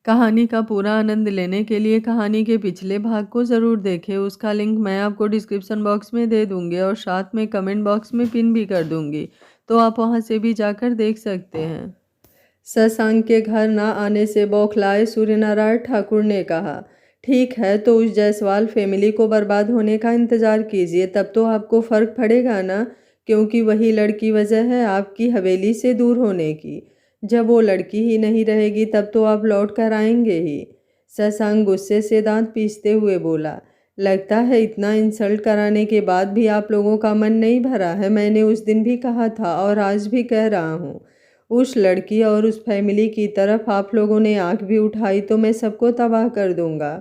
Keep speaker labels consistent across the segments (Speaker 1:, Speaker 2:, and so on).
Speaker 1: कहानी का पूरा आनंद लेने के लिए कहानी के पिछले भाग को ज़रूर देखें। उसका लिंक मैं आपको डिस्क्रिप्शन बॉक्स में दे दूँगी और साथ में कमेंट बॉक्स में पिन भी कर दूँगी, तो आप वहां से भी जाकर देख सकते हैं। शशांक के घर न आने से बौखलाए सूर्यनारायण ठाकुर ने कहा, ठीक है तो उस जायसवाल फैमिली को बर्बाद होने का इंतज़ार कीजिए, तब तो आपको फ़र्क पड़ेगा ना, क्योंकि वही लड़की वजह है आपकी हवेली से दूर होने की। जब वो लड़की ही नहीं रहेगी तब तो आप लौट कर आएंगे ही। शशांक गुस्से से दांत पीसते हुए बोला, लगता है इतना इंसल्ट कराने के बाद भी आप लोगों का मन नहीं भरा है। मैंने उस दिन भी कहा था और आज भी कह रहा हूँ, उस लड़की और उस फैमिली की तरफ आप लोगों ने आंख भी उठाई तो मैं सबको तबाह कर दूंगा।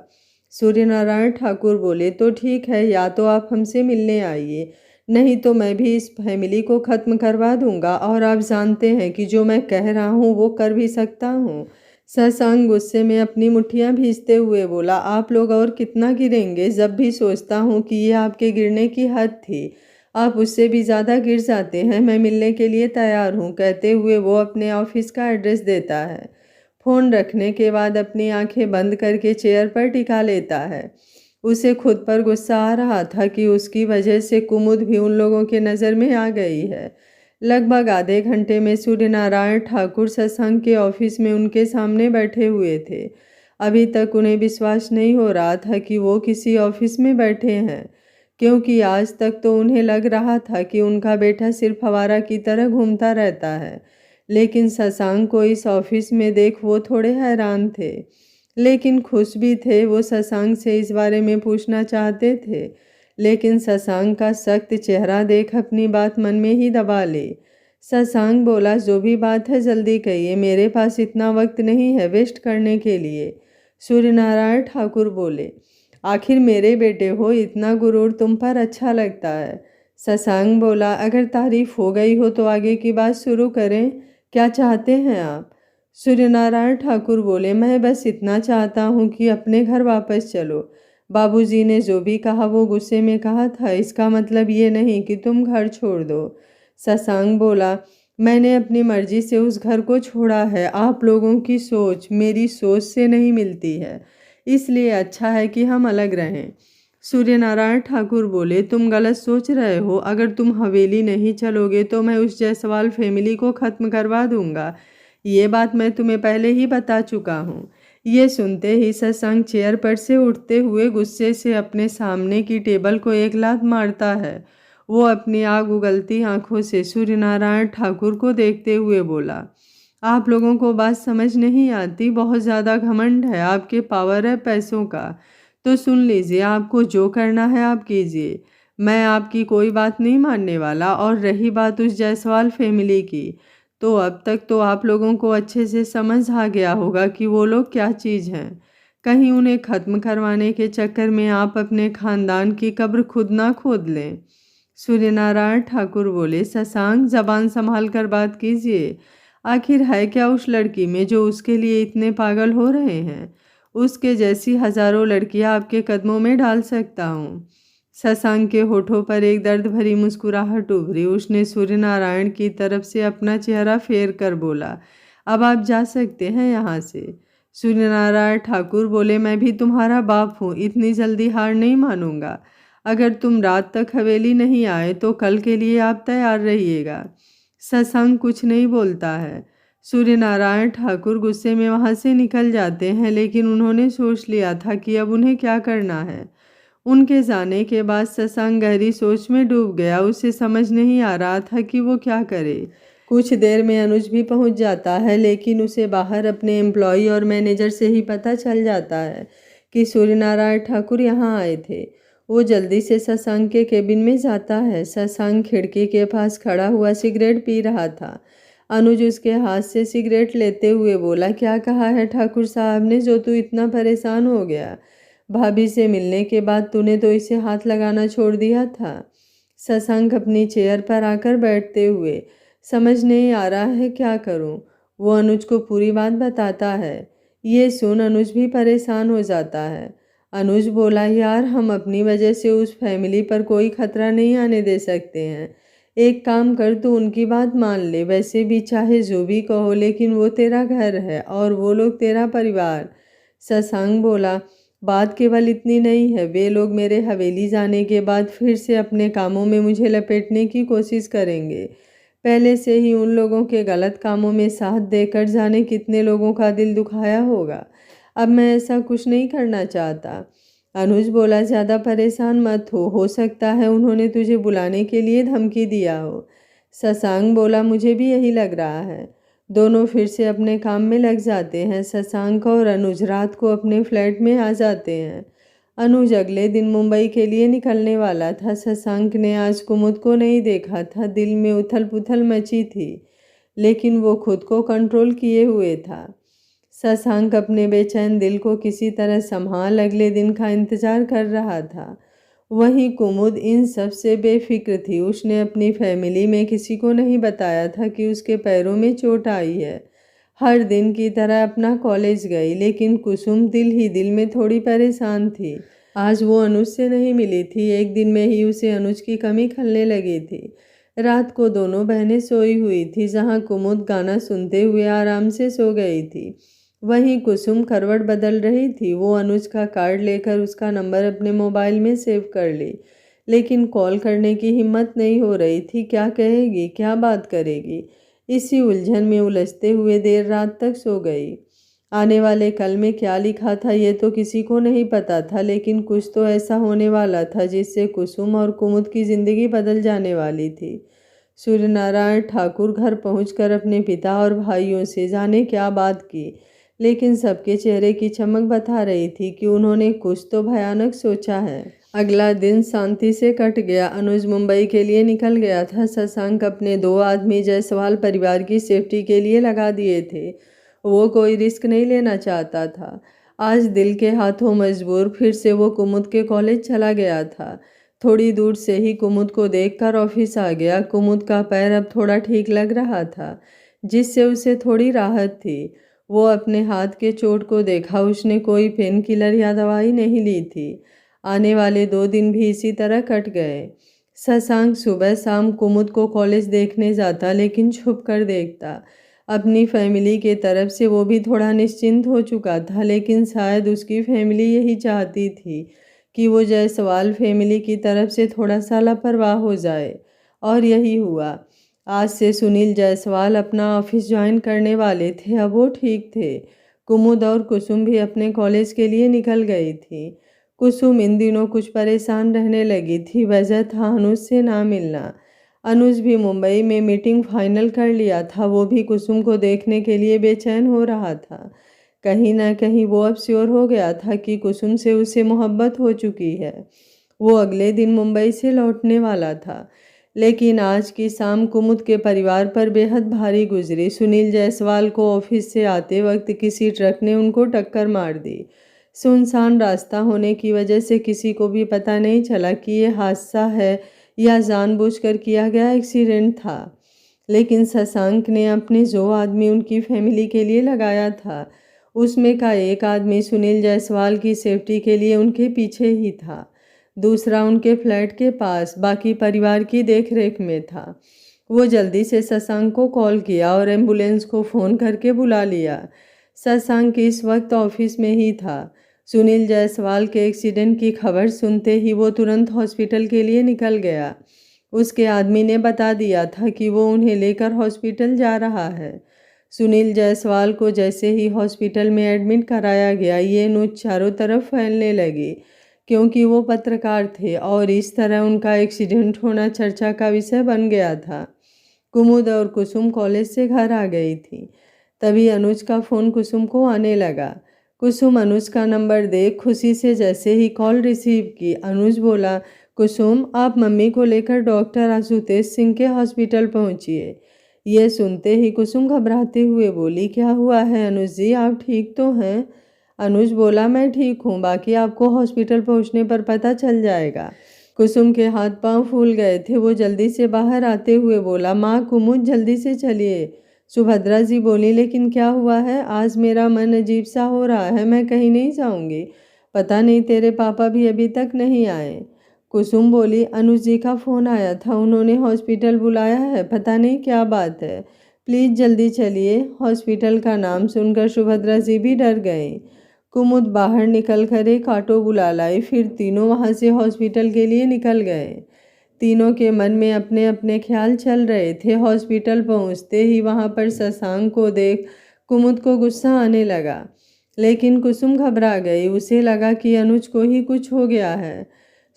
Speaker 1: सूर्यनारायण ठाकुर बोले, तो ठीक है, या तो आप हमसे मिलने आइए, नहीं तो मैं भी इस फैमिली को ख़त्म करवा दूंगा। और आप जानते हैं कि जो मैं कह रहा हूँ वो कर भी सकता हूँ। शशांक गुस्से में अपनी मुट्ठियाँ भींचते हुए बोला, आप लोग और कितना गिरेंगे? जब भी सोचता हूँ कि ये आपके गिरने की हद थी, आप उससे भी ज़्यादा गिर जाते हैं। मैं मिलने के लिए तैयार हूँ, कहते हुए वो अपने ऑफिस का एड्रेस देता है। फ़ोन रखने के बाद अपनी आंखें बंद करके चेयर पर टिका लेता है। उसे खुद पर गुस्सा आ रहा था कि उसकी वजह से कुमुद भी उन लोगों के नज़र में आ गई है। लगभग आधे घंटे में सूर्यनारायण ठाकुर शशांक के ऑफिस में उनके सामने बैठे हुए थे। अभी तक उन्हें विश्वास नहीं हो रहा था कि वो किसी ऑफिस में बैठे हैं, क्योंकि आज तक तो उन्हें लग रहा था कि उनका बेटा सिर्फ आवारा की तरह घूमता रहता है। लेकिन शशांक को इस ऑफिस में देख वो थोड़े हैरान थे, लेकिन खुश भी थे। वो शशांक से इस बारे में पूछना चाहते थे, लेकिन शशांक का सख्त चेहरा देख अपनी बात मन में ही दबा ले। शशांक बोला, जो भी बात है जल्दी कहिए, मेरे पास इतना वक्त नहीं है वेस्ट करने के लिए। सूर्यनारायण ठाकुर बोले, आखिर मेरे बेटे हो, इतना गुरूर तुम पर अच्छा लगता है। शशांक बोला, अगर तारीफ हो गई हो तो आगे की बात शुरू करें, क्या चाहते हैं आप? सूर्यनारायण ठाकुर बोले, मैं बस इतना चाहता हूँ कि अपने घर वापस चलो। बाबूजी ने जो भी कहा वो गुस्से में कहा था, इसका मतलब ये नहीं कि तुम घर छोड़ दो। शशांक बोला, मैंने अपनी मर्जी से उस घर को छोड़ा है। आप लोगों की सोच मेरी सोच से नहीं मिलती है, इसलिए अच्छा है कि हम अलग रहें। सूर्यनारायण ठाकुर बोले, तुम गलत सोच रहे हो। अगर तुम हवेली नहीं चलोगे तो मैं उस जायसवाल फैमिली को ख़त्म करवा दूंगा। ये बात मैं तुम्हें पहले ही बता चुका हूँ। ये सुनते ही शशांक चेयर पर से उठते हुए गुस्से से अपने सामने की टेबल को एक लात मारता है। वो अपनी आग उगलती आंखों से सूर्यनारायण ठाकुर को देखते हुए बोला, आप लोगों को बात समझ नहीं आती, बहुत ज़्यादा घमंड है, आपके पावर है पैसों का। तो सुन लीजिए, आपको जो करना है आप कीजिए, मैं आपकी कोई बात नहीं मानने वाला। और रही बात उस जायसवाल फैमिली की, तो अब तक तो आप लोगों को अच्छे से समझ आ गया होगा कि वो लोग क्या चीज़ हैं। कहीं उन्हें ख़त्म करवाने के चक्कर में आप अपने खानदान की कब्र खुद ना खोद लें। सूर्यनारायण ठाकुर बोले, शशांक जबान संभाल कर बात कीजिए। आखिर है क्या उस लड़की में जो उसके लिए इतने पागल हो रहे हैं? उसके जैसी हजारों लड़कियां आपके कदमों में डाल सकता हूँ। शशांक के होठों पर एक दर्द भरी मुस्कुराहट उभरी। उसने सूर्यनारायण की तरफ से अपना चेहरा फेर कर बोला, अब आप जा सकते हैं यहाँ से। सूर्यनारायण ठाकुर बोले, मैं भी तुम्हारा बाप हूँ, इतनी जल्दी हार नहीं मानूंगा। अगर तुम रात तक हवेली नहीं आए तो कल के लिए आप तैयार रहिएगा। शशांक कुछ नहीं बोलता है। सूर्यनारायण ठाकुर गुस्से में वहां से निकल जाते हैं, लेकिन उन्होंने सोच लिया था कि अब उन्हें क्या करना है। उनके जाने के बाद शशांक गहरी सोच में डूब गया। उसे समझ नहीं आ रहा था कि वो क्या करे। कुछ देर में अनुज भी पहुंच जाता है, लेकिन उसे बाहर अपने एम्प्लॉय और मैनेजर से ही पता चल जाता है कि सूर्यनारायण ठाकुर यहाँ आए थे। वो जल्दी से शशांक के केबिन में जाता है। शशांक खिड़की के पास खड़ा हुआ सिगरेट पी रहा था। अनुज उसके हाथ से सिगरेट लेते हुए बोला, क्या कहा है ठाकुर साहब ने जो तू इतना परेशान हो गया? भाभी से मिलने के बाद तूने तो इसे हाथ लगाना छोड़ दिया था। शशांक अपनी चेयर पर आकर बैठते हुए, समझ नहीं आ रहा है क्या करूं। वो अनुज को पूरी बात बताता है। ये सुन अनुज भी परेशान हो जाता है। अनुज बोला, यार हम अपनी वजह से उस फैमिली पर कोई खतरा नहीं आने दे सकते हैं। एक काम कर, तू उनकी बात मान ले। वैसे भी चाहे जो भी कहो, लेकिन वो तेरा घर है और वो लोग तेरा परिवार। शशांक बोला, बात केवल इतनी नहीं है। वे लोग मेरे हवेली जाने के बाद फिर से अपने कामों में मुझे लपेटने की कोशिश करेंगे। पहले से ही उन लोगों के गलत कामों में साथ देकर जाने कितने लोगों का दिल दुखाया होगा। अब मैं ऐसा कुछ नहीं करना चाहता। अनुज बोला, ज़्यादा परेशान मत हो सकता है उन्होंने तुझे बुलाने के लिए धमकी दिया हो। शशांक बोला, मुझे भी यही लग रहा है। दोनों फिर से अपने काम में लग जाते हैं। शशांक और अनुज रात को अपने फ्लैट में आ जाते हैं। अनुज अगले दिन मुंबई के लिए निकलने वाला था। शशांक ने आज कुमुद को नहीं देखा था। दिल में उथल पुथल मची थी, लेकिन वो खुद को कंट्रोल किए हुए था। शशांक अपने बेचैन दिल को किसी तरह संभाल अगले दिन का इंतजार कर रहा था। वहीं कुमुद इन सब से बेफिक्र थी। उसने अपनी फैमिली में किसी को नहीं बताया था कि उसके पैरों में चोट आई है। हर दिन की तरह अपना कॉलेज गई, लेकिन कुसुम दिल ही दिल में थोड़ी परेशान थी। आज वो अनुज से नहीं मिली थी। एक दिन में ही उसे अनुज की कमी खलने लगी थी। रात को दोनों बहनें सोई हुई थी। जहाँ कुमुद गाना सुनते हुए आराम से सो गई थी, वहीं कुसुम करवट बदल रही थी। वो अनुज का कार्ड लेकर उसका नंबर अपने मोबाइल में सेव कर ली, लेकिन कॉल करने की हिम्मत नहीं हो रही थी। क्या कहेगी, क्या बात करेगी, इसी उलझन में उलझते हुए देर रात तक सो गई। आने वाले कल में क्या लिखा था ये तो किसी को नहीं पता था, लेकिन कुछ तो ऐसा होने वाला था जिससे कुसुम और कुमुद की जिंदगी बदल जाने वाली थी। सूर्यनारायण ठाकुर घर पहुंचकर अपने पिता और भाइयों से जाने क्या बात की, लेकिन सबके चेहरे की चमक बता रही थी कि उन्होंने कुछ तो भयानक सोचा है। अगला दिन शांति से कट गया। अनुज मुंबई के लिए निकल गया था। शशांक अपने 2 आदमी जायसवाल परिवार की सेफ्टी के लिए लगा दिए थे। वो कोई रिस्क नहीं लेना चाहता था। आज दिल के हाथों मजबूर फिर से वो कुमुद के कॉलेज चला गया था। थोड़ी दूर से ही कुमुद को देखकर ऑफिस आ गया। कुमुद का पैर अब थोड़ा ठीक लग रहा था, जिससे उसे थोड़ी राहत थी। वो अपने हाथ के चोट को देखा। उसने कोई पेन किलर या दवाई नहीं ली थी। आने वाले 2 दिन भी इसी तरह कट गए। शशांक सुबह शाम कुमुद को कॉलेज देखने जाता, लेकिन छुप कर देखता। अपनी फैमिली के तरफ से वो भी थोड़ा निश्चिंत हो चुका था, लेकिन शायद उसकी फैमिली यही चाहती थी कि वो जायसवाल फैमिली की तरफ से थोड़ा सा लापरवाह हो जाए, और यही हुआ। आज से सुनील जायसवाल अपना ऑफिस ज्वाइन करने वाले थे। अब वो ठीक थे। कुमुद और कुसुम भी अपने कॉलेज के लिए निकल गई थी। कुसुम इन दिनों कुछ परेशान रहने लगी थी। वजह था अनुज से ना मिलना। अनुज भी मुंबई में मीटिंग फाइनल कर लिया था। वो भी कुसुम को देखने के लिए बेचैन हो रहा था। कहीं ना कहीं वो अब श्योर हो गया था कि कुसुम से उसे मोहब्बत हो चुकी है। वो अगले दिन मुंबई से लौटने वाला था, लेकिन आज की शाम कुमुद के परिवार पर बेहद भारी गुजरी। सुनील जायसवाल को ऑफिस से आते वक्त किसी ट्रक ने उनको टक्कर मार दी। सुनसान रास्ता होने की वजह से किसी को भी पता नहीं चला कि ये हादसा है या जानबूझकर किया गया एक्सीडेंट था। लेकिन शशांक ने अपने जो आदमी उनकी फैमिली के लिए लगाया था, उसमें का एक आदमी सुनील जायसवाल की सेफ्टी के लिए उनके पीछे ही था। दूसरा उनके फ्लैट के पास बाकी परिवार की देखरेख में था। वो जल्दी से शशांक को कॉल किया और एम्बुलेंस को फ़ोन करके बुला लिया। शशांक इस वक्त ऑफिस में ही था। सुनील जायसवाल के एक्सीडेंट की खबर सुनते ही वो तुरंत हॉस्पिटल के लिए निकल गया। उसके आदमी ने बता दिया था कि वो उन्हें लेकर हॉस्पिटल जा रहा है। सुनील जायसवाल को जैसे ही हॉस्पिटल में एडमिट कराया गया, ये न्यूज़ चारों तरफ फैलने लगी, क्योंकि वो पत्रकार थे और इस तरह उनका एक्सीडेंट होना चर्चा का विषय बन गया था। कुमुद और कुसुम कॉलेज से घर आ गई थी। तभी अनुज का फ़ोन कुसुम को आने लगा। कुसुम अनुज का नंबर देख खुशी से जैसे ही कॉल रिसीव की, अनुज बोला, कुसुम आप मम्मी को लेकर डॉक्टर आशुतोष सिंह के हॉस्पिटल पहुंचिए। ये सुनते ही कुसुम घबराते हुए बोली, क्या हुआ है अनुज जी, आप ठीक तो हैं? अनुज बोला, मैं ठीक हूँ, बाकी आपको हॉस्पिटल पहुँचने पर पता चल जाएगा। कुसुम के हाथ पांव फूल गए थे। वो जल्दी से बाहर आते हुए बोला, माँ कुमुद जल्दी से चलिए। सुभद्रा जी बोली, लेकिन क्या हुआ है? आज मेरा मन अजीब सा हो रहा है, मैं कहीं नहीं जाऊंगी। पता नहीं तेरे पापा भी अभी तक नहीं आए। कुसुम बोली, अनुज जी का फ़ोन आया था, उन्होंने हॉस्पिटल बुलाया है, पता नहीं क्या बात है, प्लीज़ जल्दी चलिए। हॉस्पिटल का नाम सुनकर सुभद्रा जी भी डर गए। कुमुद बाहर निकल कर एक ऑटो बुला लाई, फिर तीनों वहाँ से हॉस्पिटल के लिए निकल गए। तीनों के मन में अपने अपने ख्याल चल रहे थे। हॉस्पिटल पहुँचते ही वहाँ पर शशांक को देख कुमुद को गुस्सा आने लगा, लेकिन कुसुम घबरा गई। उसे लगा कि अनुज को ही कुछ हो गया है।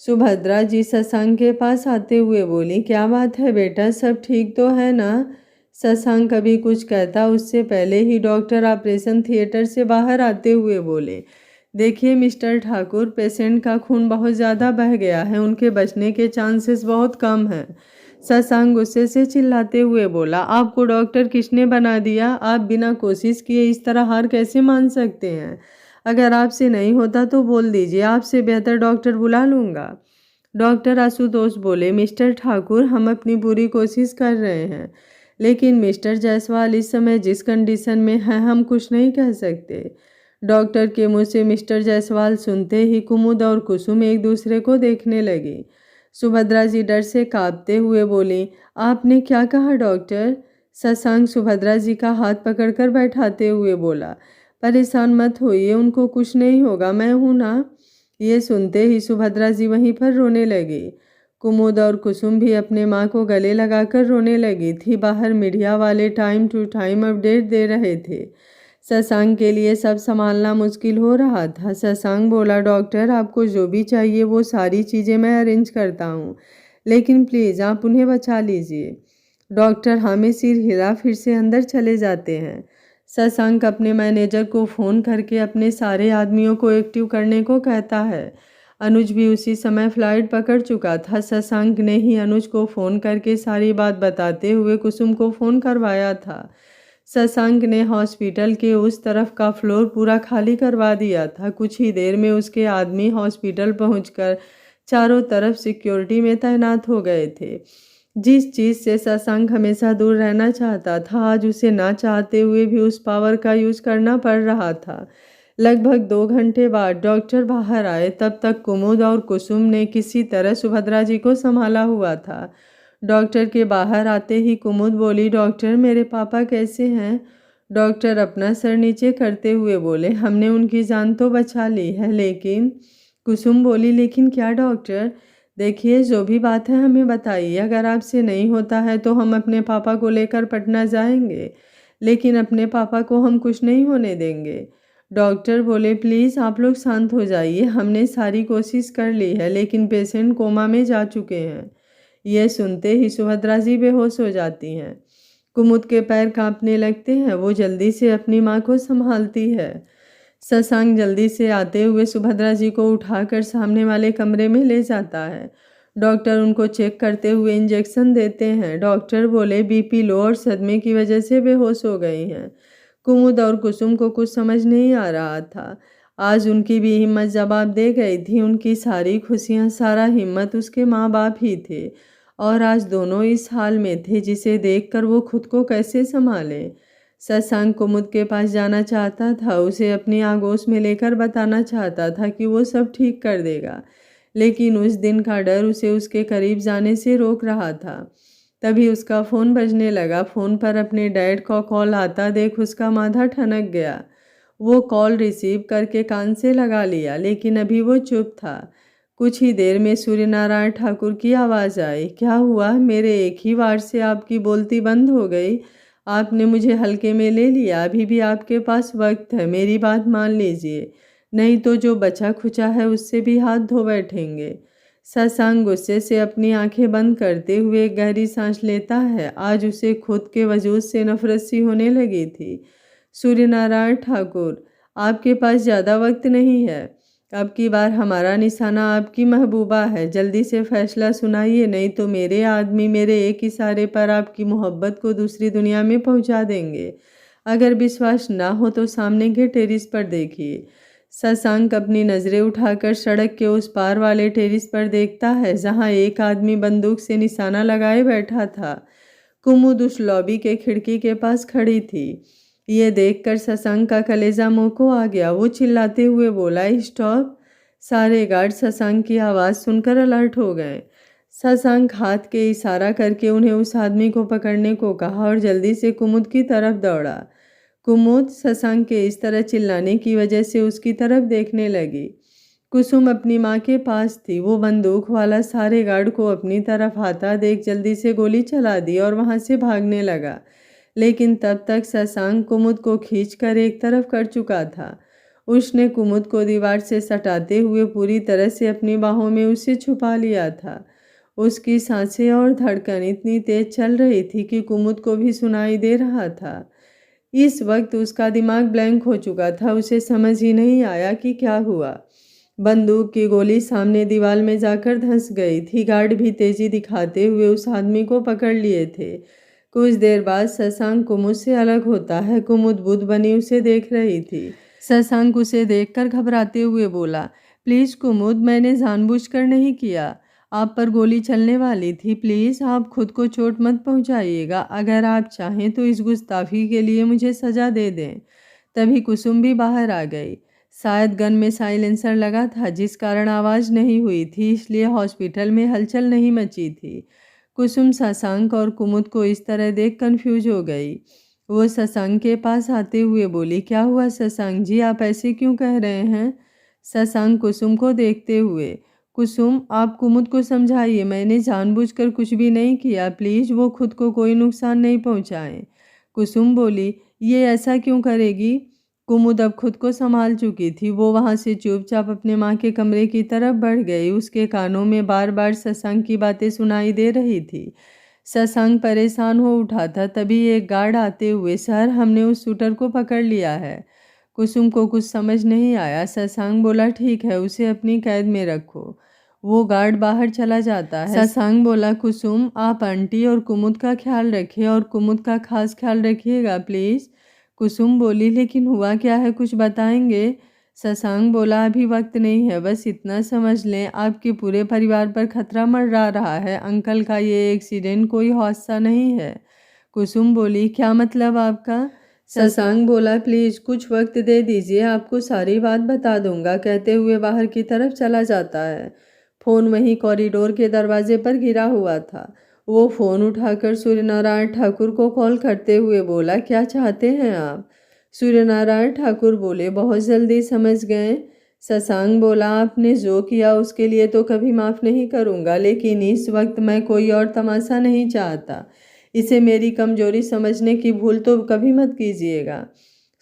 Speaker 1: सुभद्रा जी शशांक के पास आते हुए बोली, क्या बात है बेटा, सब ठीक तो है ना? शशांक कभी कुछ कहता उससे पहले ही डॉक्टर ऑपरेशन थिएटर से बाहर आते हुए बोले, देखिए मिस्टर ठाकुर, पेशेंट का खून बहुत ज़्यादा बह गया है, उनके बचने के चांसेस बहुत कम हैं। शशांक गुस्से से चिल्लाते हुए बोला, आपको डॉक्टर किसने बना दिया? आप बिना कोशिश किए इस तरह हार कैसे मान सकते हैं? अगर आपसे नहीं होता तो बोल दीजिए, आपसे बेहतर डॉक्टर बुला लूँगा। डॉक्टर आशुतोष बोले, मिस्टर ठाकुर, हम अपनी पूरी कोशिश कर रहे हैं, लेकिन मिस्टर जायसवाल इस समय जिस कंडीशन में है हम कुछ नहीं कह सकते। डॉक्टर के मुंह से मिस्टर जायसवाल सुनते ही कुमुद और कुसुम एक दूसरे को देखने लगी। सुभद्रा जी डर से कांपते हुए बोली, आपने क्या कहा डॉक्टर? शशांक सुभद्रा जी का हाथ पकड़कर बैठाते हुए बोला, परेशान मत होइए, उनको कुछ नहीं होगा, मैं हूं ना। ये सुनते ही सुभद्रा जी वहीं पर रोने लगी। कुमुद और कुसुम भी अपने माँ को गले लगाकर रोने लगी थी। बाहर मीडिया वाले टाइम टू टाइम अपडेट दे रहे थे। शशांक के लिए सब संभालना मुश्किल हो रहा था। शशांक बोला, डॉक्टर, आपको जो भी चाहिए वो सारी चीज़ें मैं अरेंज करता हूँ, लेकिन प्लीज़ आप उन्हें बचा लीजिए। डॉक्टर हमें सिर हिला फिर से अंदर चले जाते हैं। शशांक अपने मैनेजर को फ़ोन करके अपने सारे आदमियों को एक्टिव करने को कहता है। अनुज भी उसी समय फ्लाइट पकड़ चुका था। शशांक ने ही अनुज को फ़ोन करके सारी बात बताते हुए कुसुम को फ़ोन करवाया था। शशांक ने हॉस्पिटल के उस तरफ का फ्लोर पूरा खाली करवा दिया था। कुछ ही देर में उसके आदमी हॉस्पिटल पहुंचकर चारों तरफ सिक्योरिटी में तैनात हो गए थे। जिस चीज़ से शशांक हमेशा दूर रहना चाहता था, आज उसे ना चाहते हुए भी उस पावर का यूज़ करना पड़ रहा था। लगभग 2 घंटे बाद डॉक्टर बाहर आए। तब तक कुमुद और कुसुम ने किसी तरह सुभद्रा जी को संभाला हुआ था। डॉक्टर के बाहर आते ही कुमुद बोली, डॉक्टर, मेरे पापा कैसे हैं? डॉक्टर अपना सर नीचे करते हुए बोले, हमने उनकी जान तो बचा ली है, लेकिन। कुसुम बोली, लेकिन क्या डॉक्टर? देखिए, जो भी बात है हमें बताइए, अगर आपसे नहीं होता है तो हम अपने पापा को लेकर पटना जाएंगे, लेकिन अपने पापा को हम कुछ नहीं होने देंगे। डॉक्टर बोले, प्लीज़ आप लोग शांत हो जाइए, हमने सारी कोशिश कर ली है, लेकिन पेशेंट कोमा में जा चुके हैं। यह सुनते ही सुभद्रा जी बेहोश हो जाती हैं। कुमुद के पैर कांपने लगते हैं। वो जल्दी से अपनी माँ को संभालती है। शशांक जल्दी से आते हुए सुभद्रा जी को उठाकर सामने वाले कमरे में ले जाता है। डॉक्टर उनको चेक करते हुए इंजेक्शन देते हैं। डॉक्टर बोले, बीपी लो और सदमे की वजह से बेहोश हो गई हैं। कुमुद और कुसुम को कुछ समझ नहीं आ रहा था। आज उनकी भी हिम्मत जवाब दे गई थी। उनकी सारी खुशियाँ, सारा हिम्मत उसके माँ बाप ही थे, और आज दोनों इस हाल में थे जिसे देखकर वो खुद को कैसे संभालें। शशांक कुमुद के पास जाना चाहता था, उसे अपनी आगोश में लेकर बताना चाहता था कि वो सब ठीक कर देगा, लेकिन उस दिन का डर उसे उसके करीब जाने से रोक रहा था। तभी उसका फ़ोन बजने लगा। फ़ोन पर अपने डैड का कॉल आता देख उसका माथा ठनक गया। वो कॉल रिसीव करके कान से लगा लिया, लेकिन अभी वो चुप था। कुछ ही देर में सूर्यनारायण ठाकुर की आवाज़ आई, क्या हुआ? मेरे एक ही वार से आपकी बोलती बंद हो गई? आपने मुझे हल्के में ले लिया। अभी भी आपके पास वक्त है, मेरी बात मान लीजिए, नहीं तो जो बचा खुचा है उससे भी हाथ धो बैठेंगे। शशांक गुस्से से अपनी आंखें बंद करते हुए एक गहरी सांस लेता है। आज उसे खुद के वजूद से नफरत सी होने लगी थी। सूर्यनारायण ठाकुर, आपके पास ज़्यादा वक्त नहीं है। अब की बार हमारा निशाना आपकी महबूबा है। जल्दी से फैसला सुनाइए, नहीं तो मेरे आदमी मेरे एक इशारे पर आपकी मोहब्बत को दूसरी दुनिया में पहुंचा देंगे। अगर विश्वास ना हो तो सामने के टेरिस पर देखिए। शशांक अपनी नज़रें उठाकर सड़क के उस पार वाले टेरिस पर देखता है, जहां एक आदमी बंदूक से निशाना लगाए बैठा था। कुमुद उस लॉबी के खिड़की के पास खड़ी थी। ये देखकर शशांक का कलेजा मुंह को आ गया। वो चिल्लाते हुए बोला, स्टॉप। सारे गार्ड शशांक की आवाज़ सुनकर अलर्ट हो गए। शशांक हाथ के इशारा करके उन्हें उस आदमी को पकड़ने को कहा और जल्दी से कुमुद की तरफ दौड़ा। कुमुद शशांक के इस तरह चिल्लाने की वजह से उसकी तरफ देखने लगी। कुसुम अपनी माँ के पास थी। वो बंदूक वाला सारे गार्ड को अपनी तरफ आता देख जल्दी से गोली चला दी और वहाँ से भागने लगा, लेकिन तब तक शशांक कुमुद को खींचकर एक तरफ कर चुका था। उसने कुमुद को दीवार से सटाते हुए पूरी तरह से अपनी बाहों में उसे छुपा लिया था। उसकी सांसें और धड़कन इतनी तेज चल रही थी कि कुमुद को भी सुनाई दे रहा था। इस वक्त उसका दिमाग ब्लैंक हो चुका था। उसे समझ ही नहीं आया कि क्या हुआ। बंदूक की गोली सामने दीवार में जाकर धंस गई थी। गार्ड भी तेजी दिखाते हुए उस आदमी को पकड़ लिए थे। कुछ देर बाद शशांक कुमुद से अलग होता है। कुमुद बुद्ध बनी उसे देख रही थी। शशांक उसे देखकर घबराते हुए बोला, प्लीज़ कुमुद, मैंने जानबूझकर नहीं किया। आप पर गोली चलने वाली थी। प्लीज़ आप खुद को चोट मत पहुंचाइएगा। अगर आप चाहें तो इस गुस्ताखी के लिए मुझे सज़ा दे दें। तभी कुसुम भी बाहर आ गई। शायद गन में साइलेंसर लगा था जिस कारण आवाज़ नहीं हुई थी, इसलिए हॉस्पिटल में हलचल नहीं मची थी। कुसुम शशांक और कुमुद को इस तरह देख कंफ्यूज हो गई। वो शशांक के पास आते हुए बोली, क्या हुआ शशांक जी, आप ऐसे क्यों कह रहे हैं? शशांक कुसुम को देखते हुए, कुसुम आप कुमुद को समझाइए, मैंने जानबूझकर कुछ भी नहीं किया। प्लीज़ वो खुद को कोई नुकसान नहीं पहुंचाएं। कुसुम बोली, ये ऐसा क्यों करेगी? कुमुद अब खुद को संभाल चुकी थी। वो वहाँ से चुपचाप अपने माँ के कमरे की तरफ बढ़ गई। उसके कानों में बार बार शशांक की बातें सुनाई दे रही थी। शशांक परेशान हो उठा था। तभी एक गार्ड आते हुए, सर हमने उस शूटर को पकड़ लिया है। कुसुम को कुछ समझ नहीं आया। शशांक बोला, ठीक है, उसे अपनी कैद में रखो। वो गार्ड बाहर चला जाता है। शशांक बोला, कुसुम आप आंटी और कुमुद का ख्याल रखिए और कुमुद का खास ख्याल रखिएगा प्लीज़। कुसुम बोली, लेकिन हुआ क्या है, कुछ बताएंगे? शशांक बोला, अभी वक्त नहीं है, बस इतना समझ लें आपके पूरे परिवार पर खतरा मंडरा रहा है। अंकल का ये एक्सीडेंट कोई हादसा नहीं है। कुसुम बोली, क्या मतलब आपका? शशांक बोला, प्लीज़ कुछ वक्त दे दीजिए, आपको सारी बात बता दूंगा। कहते हुए बाहर की तरफ चला जाता है। फ़ोन वहीं कॉरिडोर के दरवाजे पर गिरा हुआ था। वो फ़ोन उठाकर सूर्यनारायण ठाकुर को कॉल करते हुए बोला, क्या चाहते हैं आप? सूर्यनारायण ठाकुर बोले, बहुत जल्दी समझ गए। शशांक बोला, आपने जो किया उसके लिए तो कभी माफ़ नहीं करूँगा, लेकिन इस वक्त मैं कोई और तमाशा नहीं चाहता। इसे मेरी कमजोरी समझने की भूल तो कभी मत कीजिएगा।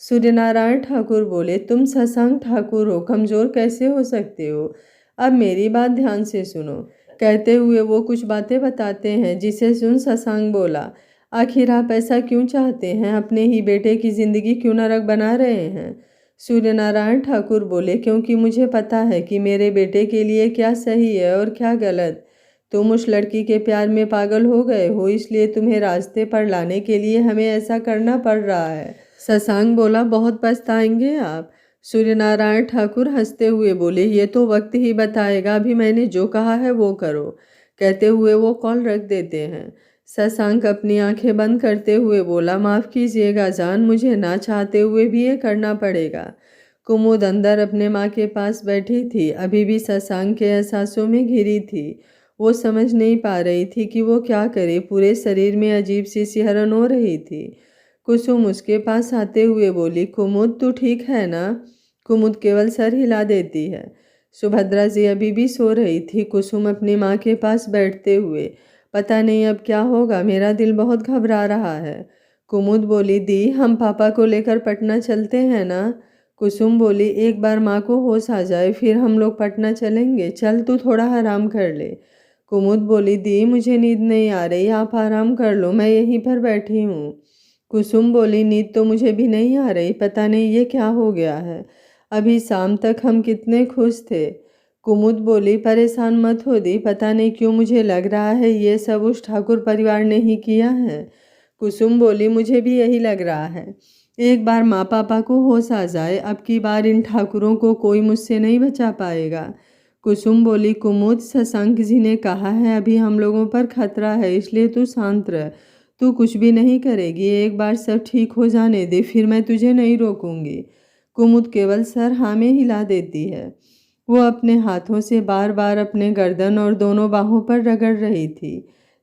Speaker 1: सूर्यनारायण ठाकुर बोले, तुम शशांक ठाकुर हो, कमज़ोर कैसे हो सकते हो? अब मेरी बात ध्यान से सुनो। कहते हुए वो कुछ बातें बताते हैं, जिसे सुन शशांक बोला, आखिर आप ऐसा क्यों चाहते हैं? अपने ही बेटे की ज़िंदगी क्यों नरक बना रहे हैं? सूर्यनारायण ठाकुर बोले, क्योंकि मुझे पता है कि मेरे बेटे के लिए क्या सही है और क्या गलत। तुम उस लड़की के प्यार में पागल हो गए हो, इसलिए तुम्हें रास्ते पर लाने के लिए हमें ऐसा करना पड़ रहा है। शशांक बोला, बहुत पछताएंगे आप। सूर्यनारायण ठाकुर हंसते हुए बोले, ये तो वक्त ही बताएगा, अभी मैंने जो कहा है वो करो। कहते हुए वो कॉल रख देते हैं। शशांक अपनी आंखें बंद करते हुए बोला, माफ़ कीजिएगा जान, मुझे ना चाहते हुए भी ये करना पड़ेगा। कुमुद अंदर अपने माँ के पास बैठी थी, अभी भी शशांक के एहसासों में घिरी थी। वो समझ नहीं पा रही थी कि वो क्या करे। पूरे शरीर में अजीब सी सिहरन हो रही थी। कुसुम उसके पास आते हुए बोली, कुमुद तू ठीक है ना? कुमुद केवल सर हिला देती है। सुभद्रा जी अभी भी सो रही थी। कुसुम अपनी माँ के पास बैठते हुए, पता नहीं अब क्या होगा, मेरा दिल बहुत घबरा रहा है। कुमुद बोली, दी हम पापा को लेकर पटना चलते हैं ना? कुसुम बोली, एक बार माँ को होश आ जाए फिर हम लोग पटना चलेंगे। चल तू थोड़ा आराम कर ले। कुमुद बोली, दी मुझे नींद नहीं आ रही, आप आराम कर लो, मैं यहीं पर बैठी हूँ। कुसुम बोली, नींद तो मुझे भी नहीं आ रही, पता नहीं ये क्या हो गया है। अभी शाम तक हम कितने खुश थे। कुमुद बोली, परेशान मत हो दी, पता नहीं क्यों मुझे लग रहा है ये सब उस ठाकुर परिवार ने ही किया है। कुसुम बोली, मुझे भी यही लग रहा है। एक बार माँ पापा को होश आ जाए, अब की बार इन ठाकुरों को कोई मुझसे नहीं बचा पाएगा। कुसुम बोली, कुमुद शशांक जी ने कहा है अभी हम लोगों पर खतरा है, इसलिए तू शांत रह। तू कुछ भी नहीं करेगी, एक बार सब ठीक हो जाने दे, फिर मैं तुझे नहीं रोकूंगी। कुमुद केवल सर हाँ में हिला देती है। वो अपने हाथों से बार बार अपने गर्दन और दोनों बाहों पर रगड़ रही थी।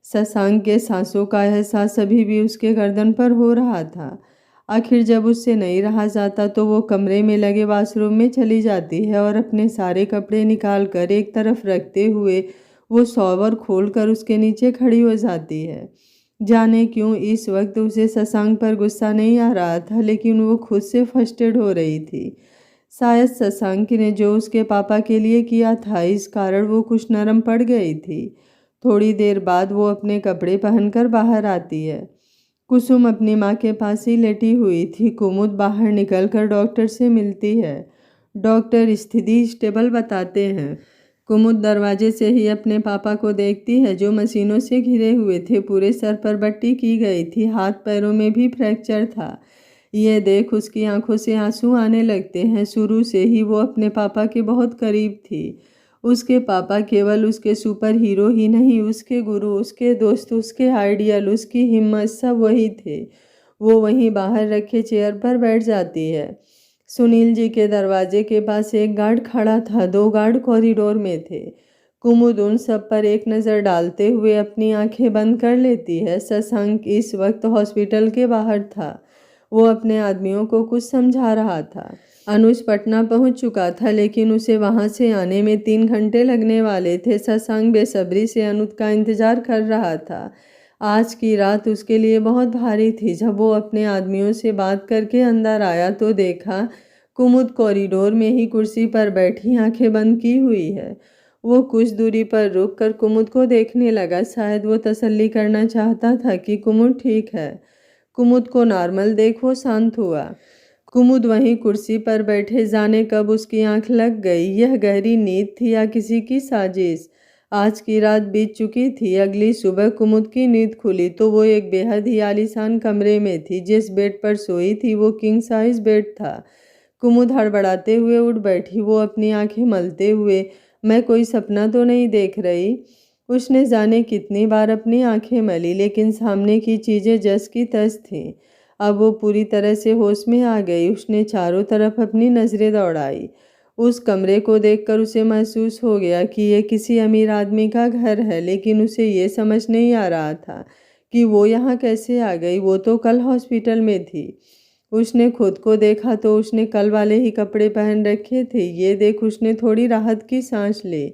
Speaker 1: शशांक के सांसों का एहसास अभी भी उसके गर्दन पर हो रहा था। आखिर जब उससे नहीं रहा जाता तो वो कमरे में लगे वॉशरूम में चली जाती है और अपने सारे कपड़े निकाल कर एक तरफ रखते हुए वो शॉवर खोलकर उसके नीचे खड़ी हो जाती है। जाने क्यों इस वक्त उसे शशांक पर गुस्सा नहीं आ रहा था, लेकिन वो खुद से फ्रस्ट्रेट हो रही थी। शायद शशांक ने जो उसके पापा के लिए किया था, इस कारण वो कुछ नरम पड़ गई थी। थोड़ी देर बाद वो अपने कपड़े पहनकर बाहर आती है। कुसुम अपनी माँ के पास ही लेटी हुई थी। कुमुद बाहर निकलकर डॉक्टर से मिलती है। डॉक्टर स्थिति स्टेबल बताते हैं। कुमुद दरवाजे से ही अपने पापा को देखती है, जो मशीनों से घिरे हुए थे। पूरे सर पर बट्टी की गई थी, हाथ पैरों में भी फ्रैक्चर था। ये देख उसकी आंखों से आंसू आने लगते हैं। शुरू से ही वो अपने पापा के बहुत करीब थी। उसके पापा केवल उसके सुपर हीरो ही नहीं, उसके गुरु, उसके दोस्त, उसके आइडियल, उसकी हिम्मत, सब वही थे। वो वहीं बाहर रखे चेयर पर बैठ जाती है। सुनील जी के दरवाजे के पास एक गार्ड खड़ा था, 2 गार्ड कॉरिडोर में थे। कुमुद उन सब पर एक नज़र डालते हुए अपनी आंखें बंद कर लेती है। शशांक इस वक्त हॉस्पिटल के बाहर था। वो अपने आदमियों को कुछ समझा रहा था। अनुज पटना पहुंच चुका था, लेकिन उसे वहां से आने में 3 घंटे लगने वाले थे। शशांक बेसब्री से अनुज का इंतजार कर रहा था। आज की रात उसके लिए बहुत भारी थी। जब वो अपने आदमियों से बात करके अंदर आया तो देखा कुमुद कॉरिडोर में ही कुर्सी पर बैठी आंखें बंद की हुई है। वो कुछ दूरी पर रुककर कुमुद को देखने लगा। शायद वो तसल्ली करना चाहता था कि कुमुद ठीक है। कुमुद को नॉर्मल देख वो शांत हुआ। कुमुद वहीं कुर्सी पर बैठे, जाने कब उसकी आंख लग गई। यह गहरी नींद थी या किसी की साजिश? आज की रात बीत चुकी थी। अगली सुबह कुमुद की नींद खुली तो वो एक बेहद ही आलीशान कमरे में थी। जिस बेड पर सोई थी वो किंग साइज बेड था। कुमुद हड़बड़ाते हुए उठ बैठी, वो अपनी आंखें मलते हुए, मैं कोई सपना तो नहीं देख रही? उसने जाने कितनी बार अपनी आंखें मली, लेकिन सामने की चीज़ें जस की तस थीं। अब वो पूरी तरह से होश में आ गई। उसने चारों तरफ अपनी नज़रें दौड़ाई। उस कमरे को देखकर उसे महसूस हो गया कि ये किसी अमीर आदमी का घर है, लेकिन उसे ये समझ नहीं आ रहा था कि वो यहाँ कैसे आ गई। वो तो कल हॉस्पिटल में थी। उसने खुद को देखा तो उसने कल वाले ही कपड़े पहन रखे थे। ये देख उसने थोड़ी राहत की सांस ली।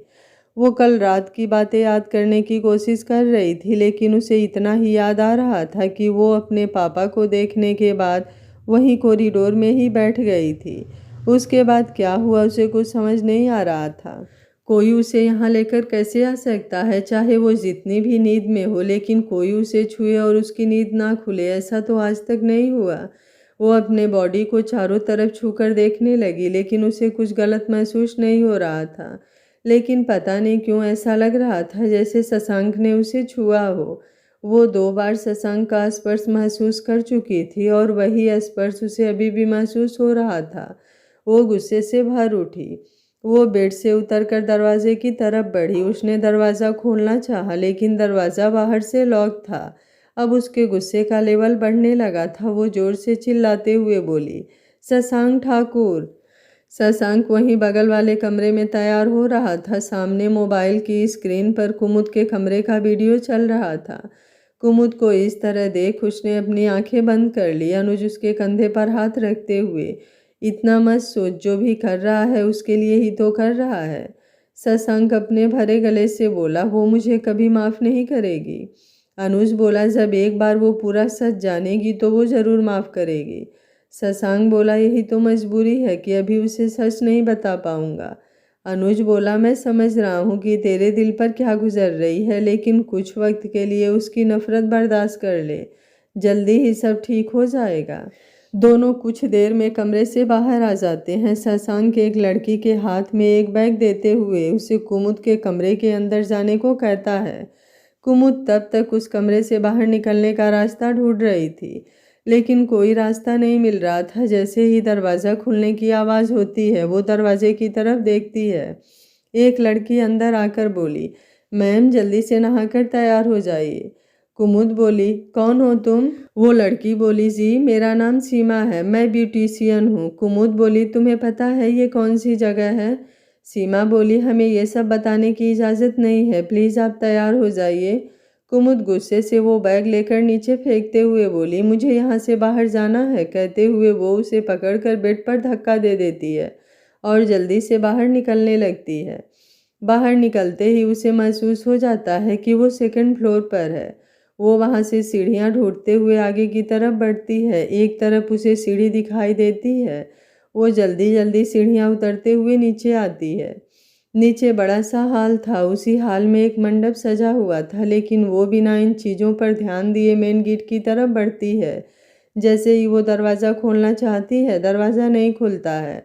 Speaker 1: वो कल रात की बातें याद करने की कोशिश कर रही थी, लेकिन उसे इतना ही याद आ रहा था कि वो अपने पापा को देखने के बाद वहीं कॉरिडोर में ही बैठ गई थी। उसके बाद क्या हुआ उसे कुछ समझ नहीं आ रहा था। कोई उसे यहाँ लेकर कैसे आ सकता है, चाहे वो जितनी भी नींद में हो, लेकिन कोई उसे छुए और उसकी नींद ना खुले, ऐसा तो आज तक नहीं हुआ। वो अपने बॉडी को चारों तरफ छूकर देखने लगी, लेकिन उसे कुछ गलत महसूस नहीं हो रहा था। लेकिन पता नहीं क्यों ऐसा लग रहा था जैसे शशांक ने उसे छुआ हो। वो 2 बार शशांक का स्पर्श महसूस कर चुकी थी और वही स्पर्श उसे अभी भी महसूस हो रहा था। वो गुस्से से भर उठी। वो बेड से उतरकर दरवाजे की तरफ बढ़ी। उसने दरवाज़ा खोलना चाहा, लेकिन दरवाज़ा बाहर से लॉक था। अब उसके गुस्से का लेवल बढ़ने लगा था। वो जोर से चिल्लाते हुए बोली, शशांक ठाकुर। शशांक वहीं बगल वाले कमरे में तैयार हो रहा था। सामने मोबाइल की स्क्रीन पर कुमुद के कमरे का वीडियो चल रहा था। कुमुद को इस तरह देख उसने अपनी आंखें बंद कर ली। अनुज उसके कंधे पर हाथ रखते हुए, इतना मत सोच, जो भी कर रहा है उसके लिए ही तो कर रहा है। शशांक अपने भरे गले से बोला, वो मुझे कभी माफ़ नहीं करेगी। अनुज बोला, जब एक बार वो पूरा सच जानेगी तो वो ज़रूर माफ़ करेगी। शशांक बोला, यही तो मजबूरी है कि अभी उसे सच नहीं बता पाऊंगा। अनुज बोला, मैं समझ रहा हूँ कि तेरे दिल पर क्या गुजर रही है, लेकिन कुछ वक्त के लिए उसकी नफरत बर्दाश्त कर ले। जल्दी ही सब ठीक हो जाएगा। दोनों कुछ देर में कमरे से बाहर आ जाते हैं। शशांक एक लड़की के हाथ में एक बैग देते हुए उसे कुमुद के कमरे के अंदर जाने को कहता है। कुमुद तब तक उस कमरे से बाहर निकलने का रास्ता ढूंढ रही थी, लेकिन कोई रास्ता नहीं मिल रहा था। जैसे ही दरवाज़ा खुलने की आवाज़ होती है, वो दरवाजे की तरफ देखती है। एक लड़की अंदर आकर बोली, मैम जल्दी से नहाकर तैयार हो जाइए। कुमुद बोली, कौन हो तुम? वो लड़की बोली, जी मेरा नाम सीमा है, मैं ब्यूटिशियन हूँ। कुमुद बोली, तुम्हें पता है ये कौन सी जगह है? सीमा बोली, हमें ये सब बताने की इजाज़त नहीं है, प्लीज़ आप तैयार हो जाइए। कुमुद गुस्से से वो बैग लेकर नीचे फेंकते हुए बोली, मुझे यहाँ से बाहर जाना है। कहते हुए वो उसे पकड़कर बेड पर धक्का दे देती है और जल्दी से बाहर निकलने लगती है। बाहर निकलते ही उसे महसूस हो जाता है कि वो सेकंड फ्लोर पर है। वो वहाँ से सीढ़ियाँ ढूंढते हुए आगे की तरफ बढ़ती है। एक तरफ उसे सीढ़ी दिखाई देती है। वो जल्दी जल्दी सीढ़ियाँ उतरते हुए नीचे आती है। नीचे बड़ा सा हॉल था। उसी हॉल में एक मंडप सजा हुआ था, लेकिन वो बिना इन चीज़ों पर ध्यान दिए मेन गेट की तरफ बढ़ती है। जैसे ही वो दरवाज़ा खोलना चाहती है, दरवाज़ा नहीं खुलता है।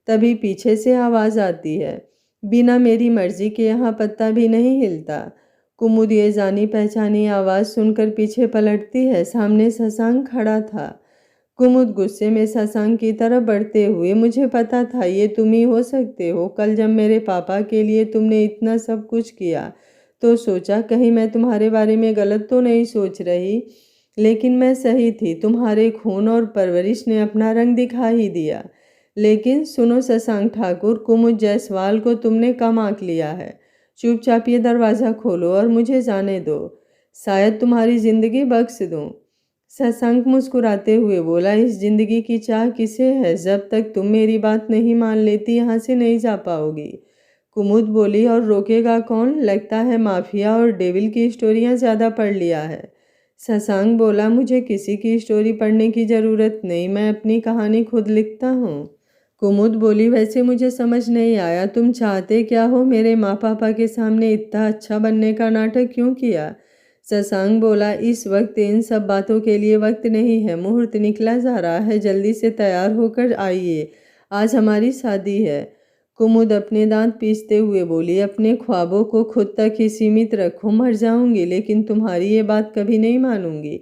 Speaker 1: तभी पीछे से आवाज़ आती है, बिना मेरी मर्जी के यहाँ पत्ता भी नहीं हिलता। कुमुद ये जानी पहचानी आवाज़ सुनकर पीछे पलटती है। सामने शशांक खड़ा था। कुमुद गुस्से में शशांक की तरफ बढ़ते हुए, मुझे पता था ये तुम ही हो सकते हो। कल जब मेरे पापा के लिए तुमने इतना सब कुछ किया तो सोचा कहीं मैं तुम्हारे बारे में गलत तो नहीं सोच रही, लेकिन मैं सही थी। तुम्हारे खून और परवरिश ने अपना रंग दिखा ही दिया। लेकिन सुनो शशांक ठाकुर, कुमुद जायसवाल को तुमने कम आंक लिया है। चुपचाप ये दरवाज़ा खोलो और मुझे जाने दो। शायद तुम्हारी जिंदगी बख्श दूं। शशांक मुस्कुराते हुए बोला, इस जिंदगी की चाह किसे है? जब तक तुम मेरी बात नहीं मान लेती यहाँ से नहीं जा पाओगी। कुमुद बोली, और रोकेगा कौन? लगता है माफिया और डेविल की स्टोरियाँ ज़्यादा पढ़ लिया है। शशांक बोला, मुझे किसी की स्टोरी पढ़ने की ज़रूरत नहीं, मैं अपनी कहानी खुद लिखता हूँ। कुमुद बोली, वैसे मुझे समझ नहीं आया तुम चाहते क्या हो? मेरे माँ पापा के सामने इतना अच्छा बनने का नाटक क्यों किया? शशांक बोला, इस वक्त इन सब बातों के लिए वक्त नहीं है। मुहूर्त निकला जा रहा है, जल्दी से तैयार होकर आइए, आज हमारी शादी है। कुमुद अपने दांत पीसते हुए बोली, अपने ख्वाबों को खुद तक ही सीमित रखो। मर जाऊंगी लेकिन तुम्हारी ये बात कभी नहीं मानूंगी।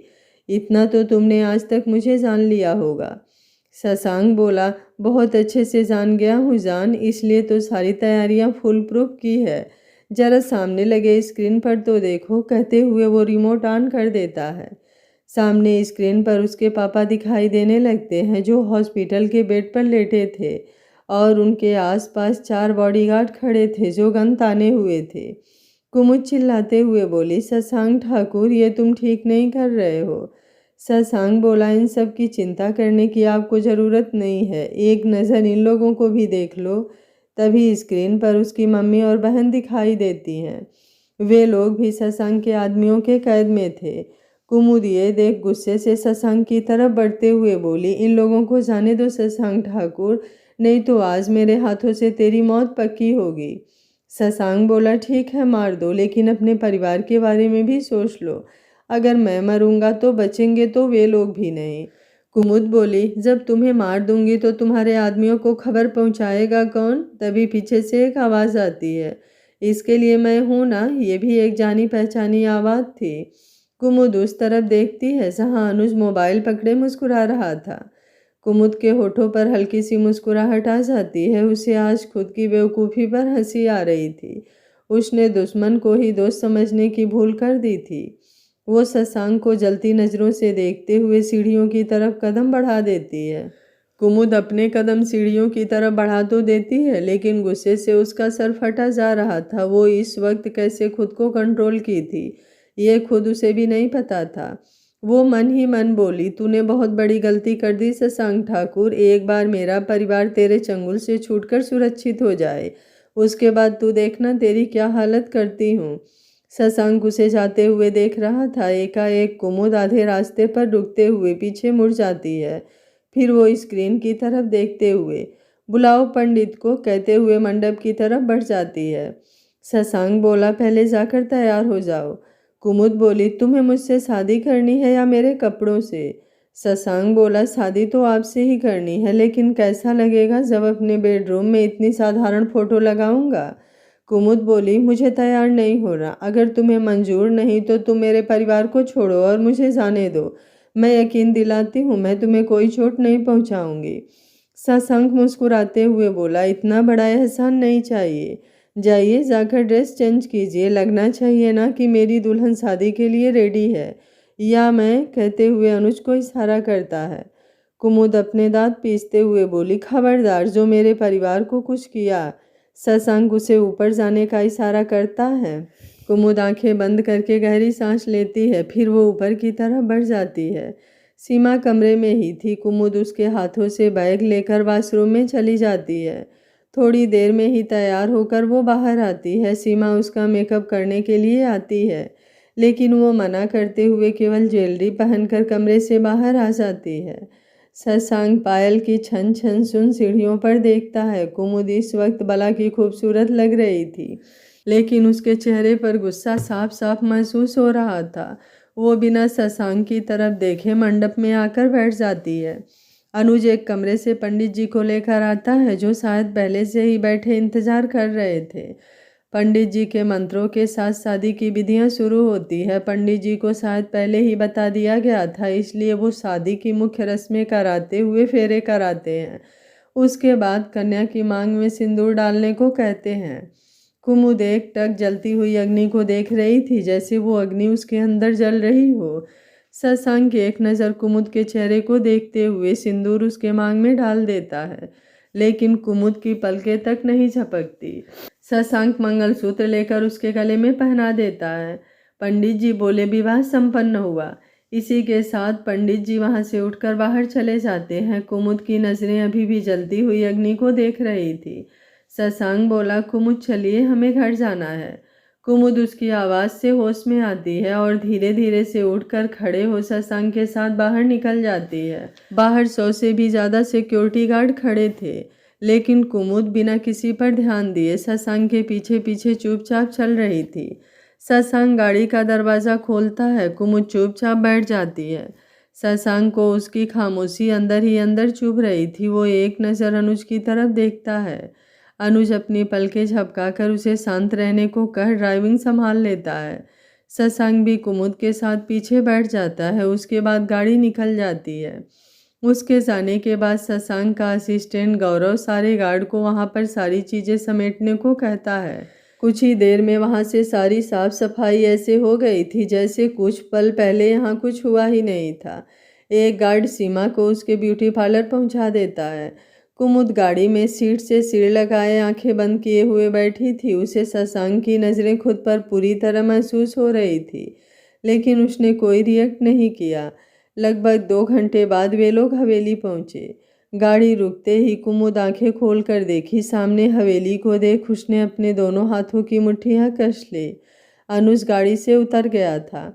Speaker 1: इतना तो तुमने आज तक मुझे जान लिया होगा। शशांक बोला, बहुत अच्छे से जान गया हूँ जान, इसलिए तो सारी तैयारियां फुल प्रूफ की है। जरा सामने लगे स्क्रीन पर तो देखो। कहते हुए वो रिमोट ऑन कर देता है। सामने स्क्रीन पर उसके पापा दिखाई देने लगते हैं, जो हॉस्पिटल के बेड पर लेटे थे, और उनके आसपास 4 बॉडीगार्ड खड़े थे जो गन ताने हुए थे। कुमुद चिल्लाते हुए बोली, शशांक ठाकुर, ये तुम ठीक नहीं कर रहे हो। शशांक बोला, इन सब की चिंता करने की आपको ज़रूरत नहीं है, एक नज़र इन लोगों को भी देख लो। तभी स्क्रीन पर उसकी मम्मी और बहन दिखाई देती हैं। वे लोग भी शशांक के आदमियों के कैद में थे। कुमुद ये देख गुस्से से शशांक की तरफ बढ़ते हुए बोली, इन लोगों को जाने दो शशांक ठाकुर, नहीं तो आज मेरे हाथों से तेरी मौत पक्की होगी। शशांक बोला, ठीक है मार दो, लेकिन अपने परिवार के बारे में भी सोच लो। अगर मैं मरूंगा तो बचेंगे तो वे लोग भी नहीं। कुमुद बोली, जब तुम्हें मार दूंगी तो तुम्हारे आदमियों को खबर पहुंचाएगा कौन? तभी पीछे से एक आवाज़ आती है, इसके लिए मैं हूं ना। ये भी एक जानी पहचानी आवाज़ थी। कुमुद उस तरफ देखती है जहां अनुज मोबाइल पकड़े मुस्कुरा रहा था। कुमुद के होठों पर हल्की सी मुस्कुराहट आ जाती है। उसे आज खुद की बेवकूफ़ी पर हंसी आ रही थी। उसने दुश्मन को ही दोस्त समझने की भूल कर दी थी। वो शशांक को जलती नज़रों से देखते हुए सीढ़ियों की तरफ कदम बढ़ा देती है। कुमुद अपने कदम सीढ़ियों की तरफ बढ़ा तो देती है, लेकिन गुस्से से उसका सर फटा जा रहा था। वो इस वक्त कैसे खुद को कंट्रोल की थी, ये खुद उसे भी नहीं पता था। वो मन ही मन बोली, तूने बहुत बड़ी गलती कर दी शशांक ठाकुर। एक बार मेरा परिवार तेरे चंगुल से छूटकर सुरक्षित हो जाए, उसके बाद तू देखना तेरी क्या हालत करती हूँ। शशांक उसे जाते हुए देख रहा था। एकाएक कुमुद आधे रास्ते पर रुकते हुए पीछे मुड़ जाती है। फिर वो स्क्रीन की तरफ देखते हुए, बुलाओ पंडित को, कहते हुए मंडप की तरफ बढ़ जाती है। शशांक बोला, पहले जाकर तैयार हो जाओ। कुमुद बोली, तुम्हें मुझसे शादी करनी है या मेरे कपड़ों से? शशांक बोला, शादी तो आपसे ही करनी है, लेकिन कैसा लगेगा जब अपने बेडरूम में इतनी साधारण फोटो लगाऊंगा? कुमुद बोली, मुझे तैयार नहीं हो रहा। अगर तुम्हें मंजूर नहीं तो तुम मेरे परिवार को छोड़ो और मुझे जाने दो। मैं यकीन दिलाती हूँ मैं तुम्हें कोई चोट नहीं पहुँचाऊंगी। शशांक मुस्कुराते हुए बोला, इतना बड़ा एहसान नहीं चाहिए। जाइए, जाकर ड्रेस चेंज कीजिए। लगना चाहिए ना कि मेरी दुल्हन शादी के लिए रेडी है। या मैं, कहते हुए अनुज को इशारा करता है। कुमुद अपने दांत पीसते हुए बोली, खबरदार जो मेरे परिवार को कुछ किया। शशांक उसे ऊपर जाने का इशारा करता है। कुमुद आंखें बंद करके गहरी सांस लेती है, फिर वो ऊपर की तरफ बढ़ जाती है। सीमा कमरे में ही थी। कुमुद उसके हाथों से बैग लेकर वॉशरूम में चली जाती है। थोड़ी देर में ही तैयार होकर वो बाहर आती है। सीमा उसका मेकअप करने के लिए आती है, लेकिन वो मना करते हुए केवल ज्वेलरी पहनकर कमरे से बाहर आ जाती है। शशांक पायल की छन छन सुन सीढ़ियों पर देखता है। कुमुद इस वक्त बला की खूबसूरत लग रही थी, लेकिन उसके चेहरे पर गुस्सा साफ साफ महसूस हो रहा था। वो बिना शशांक की तरफ देखे मंडप में आकर बैठ जाती है। अनुज एक कमरे से पंडित जी को लेकर आता है, जो शायद पहले से ही बैठे इंतजार कर रहे थे। पंडित जी के मंत्रों के साथ शादी की विधियां शुरू होती है। पंडित जी को शायद पहले ही बता दिया गया था, इसलिए वो शादी की मुख्य रस्में कराते हुए फेरे कराते हैं। उसके बाद कन्या की मांग में सिंदूर डालने को कहते हैं। कुमुद एक टक जलती हुई अग्नि को देख रही थी, जैसे वो अग्नि उसके अंदर जल रही हो। शशांक एक नज़र कुमुद के चेहरे को देखते हुए सिंदूर उसके मांग में डाल देता है, लेकिन कुमुद की पलकें तक नहीं झपकती। शशांक मंगलसूत्र लेकर उसके गले में पहना देता है। पंडित जी बोले, विवाह संपन्न हुआ। इसी के साथ पंडित जी वहां से उठकर बाहर चले जाते हैं। कुमुद की नजरें अभी भी जलती हुई अग्नि को देख रही थी। शशांक बोला, कुमुद चलिए, हमें घर जाना है। कुमुद उसकी आवाज़ से होश में आती है और धीरे धीरे से उठकर खड़े हो शशांक के साथ बाहर निकल जाती है। बाहर 100 से भी ज़्यादा सिक्योरिटी गार्ड खड़े थे, लेकिन कुमुद बिना किसी पर ध्यान दिए शशांक के पीछे पीछे चुपचाप चल रही थी। शशांक गाड़ी का दरवाज़ा खोलता है। कुमुद चुपचाप बैठ जाती है। शशांक को उसकी खामोशी अंदर ही अंदर चुभ रही थी। वो एक नज़र अनुज की तरफ देखता है। अनुज अपनी पलकें झपकाकर उसे शांत रहने को कह ड्राइविंग संभाल लेता है। शशांक भी कुमुद के साथ पीछे बैठ जाता है। उसके बाद गाड़ी निकल जाती है। उसके जाने के बाद शशांक का असिस्टेंट गौरव सारे गार्ड को वहां पर सारी चीज़ें समेटने को कहता है। कुछ ही देर में वहां से सारी साफ सफाई ऐसे हो गई थी जैसे कुछ पल पहले यहाँ कुछ हुआ ही नहीं था। एक गार्ड सीमा को उसके ब्यूटी पार्लर पहुंचा देता है। कुमुद गाड़ी में सीट से सिर लगाए आंखें बंद किए हुए बैठी थी। उसे शशांक की नज़रें खुद पर पूरी तरह महसूस हो रही थी, लेकिन उसने कोई रिएक्ट नहीं किया। लगभग 2 घंटे बाद वे लोग हवेली पहुंचे। गाड़ी रुकते ही कुमुद आंखें खोलकर देखी। सामने हवेली को देख उसने अपने दोनों हाथों की मुट्ठियां कस ली। अनुज गाड़ी से उतर गया था।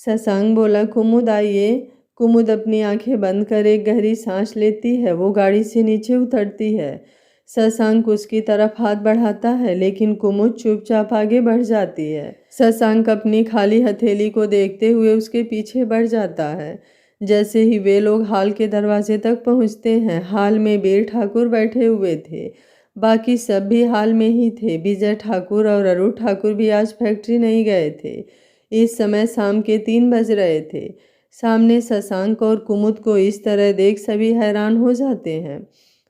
Speaker 1: शशांक बोला, कुमुद आइए। कुमुद अपनी आंखें बंद कर एक गहरी सांस लेती है। वो गाड़ी से नीचे उतरती है। शशांक उसकी तरफ हाथ बढ़ाता है, लेकिन कुमुद चुपचाप आगे बढ़ जाती है। शशांक अपनी खाली हथेली को देखते हुए उसके पीछे बढ़ जाता है। जैसे ही वे लोग हॉल के दरवाजे तक पहुंचते हैं, हॉल में वीर ठाकुर बैठे हुए थे। बाकी सब भी हॉल में ही थे। विजय ठाकुर और अरुण ठाकुर भी आज फैक्ट्री नहीं गए थे। इस समय शाम के 3 बज रहे थे। सामने शशांक और कुमुद को इस तरह देख सभी हैरान हो जाते हैं।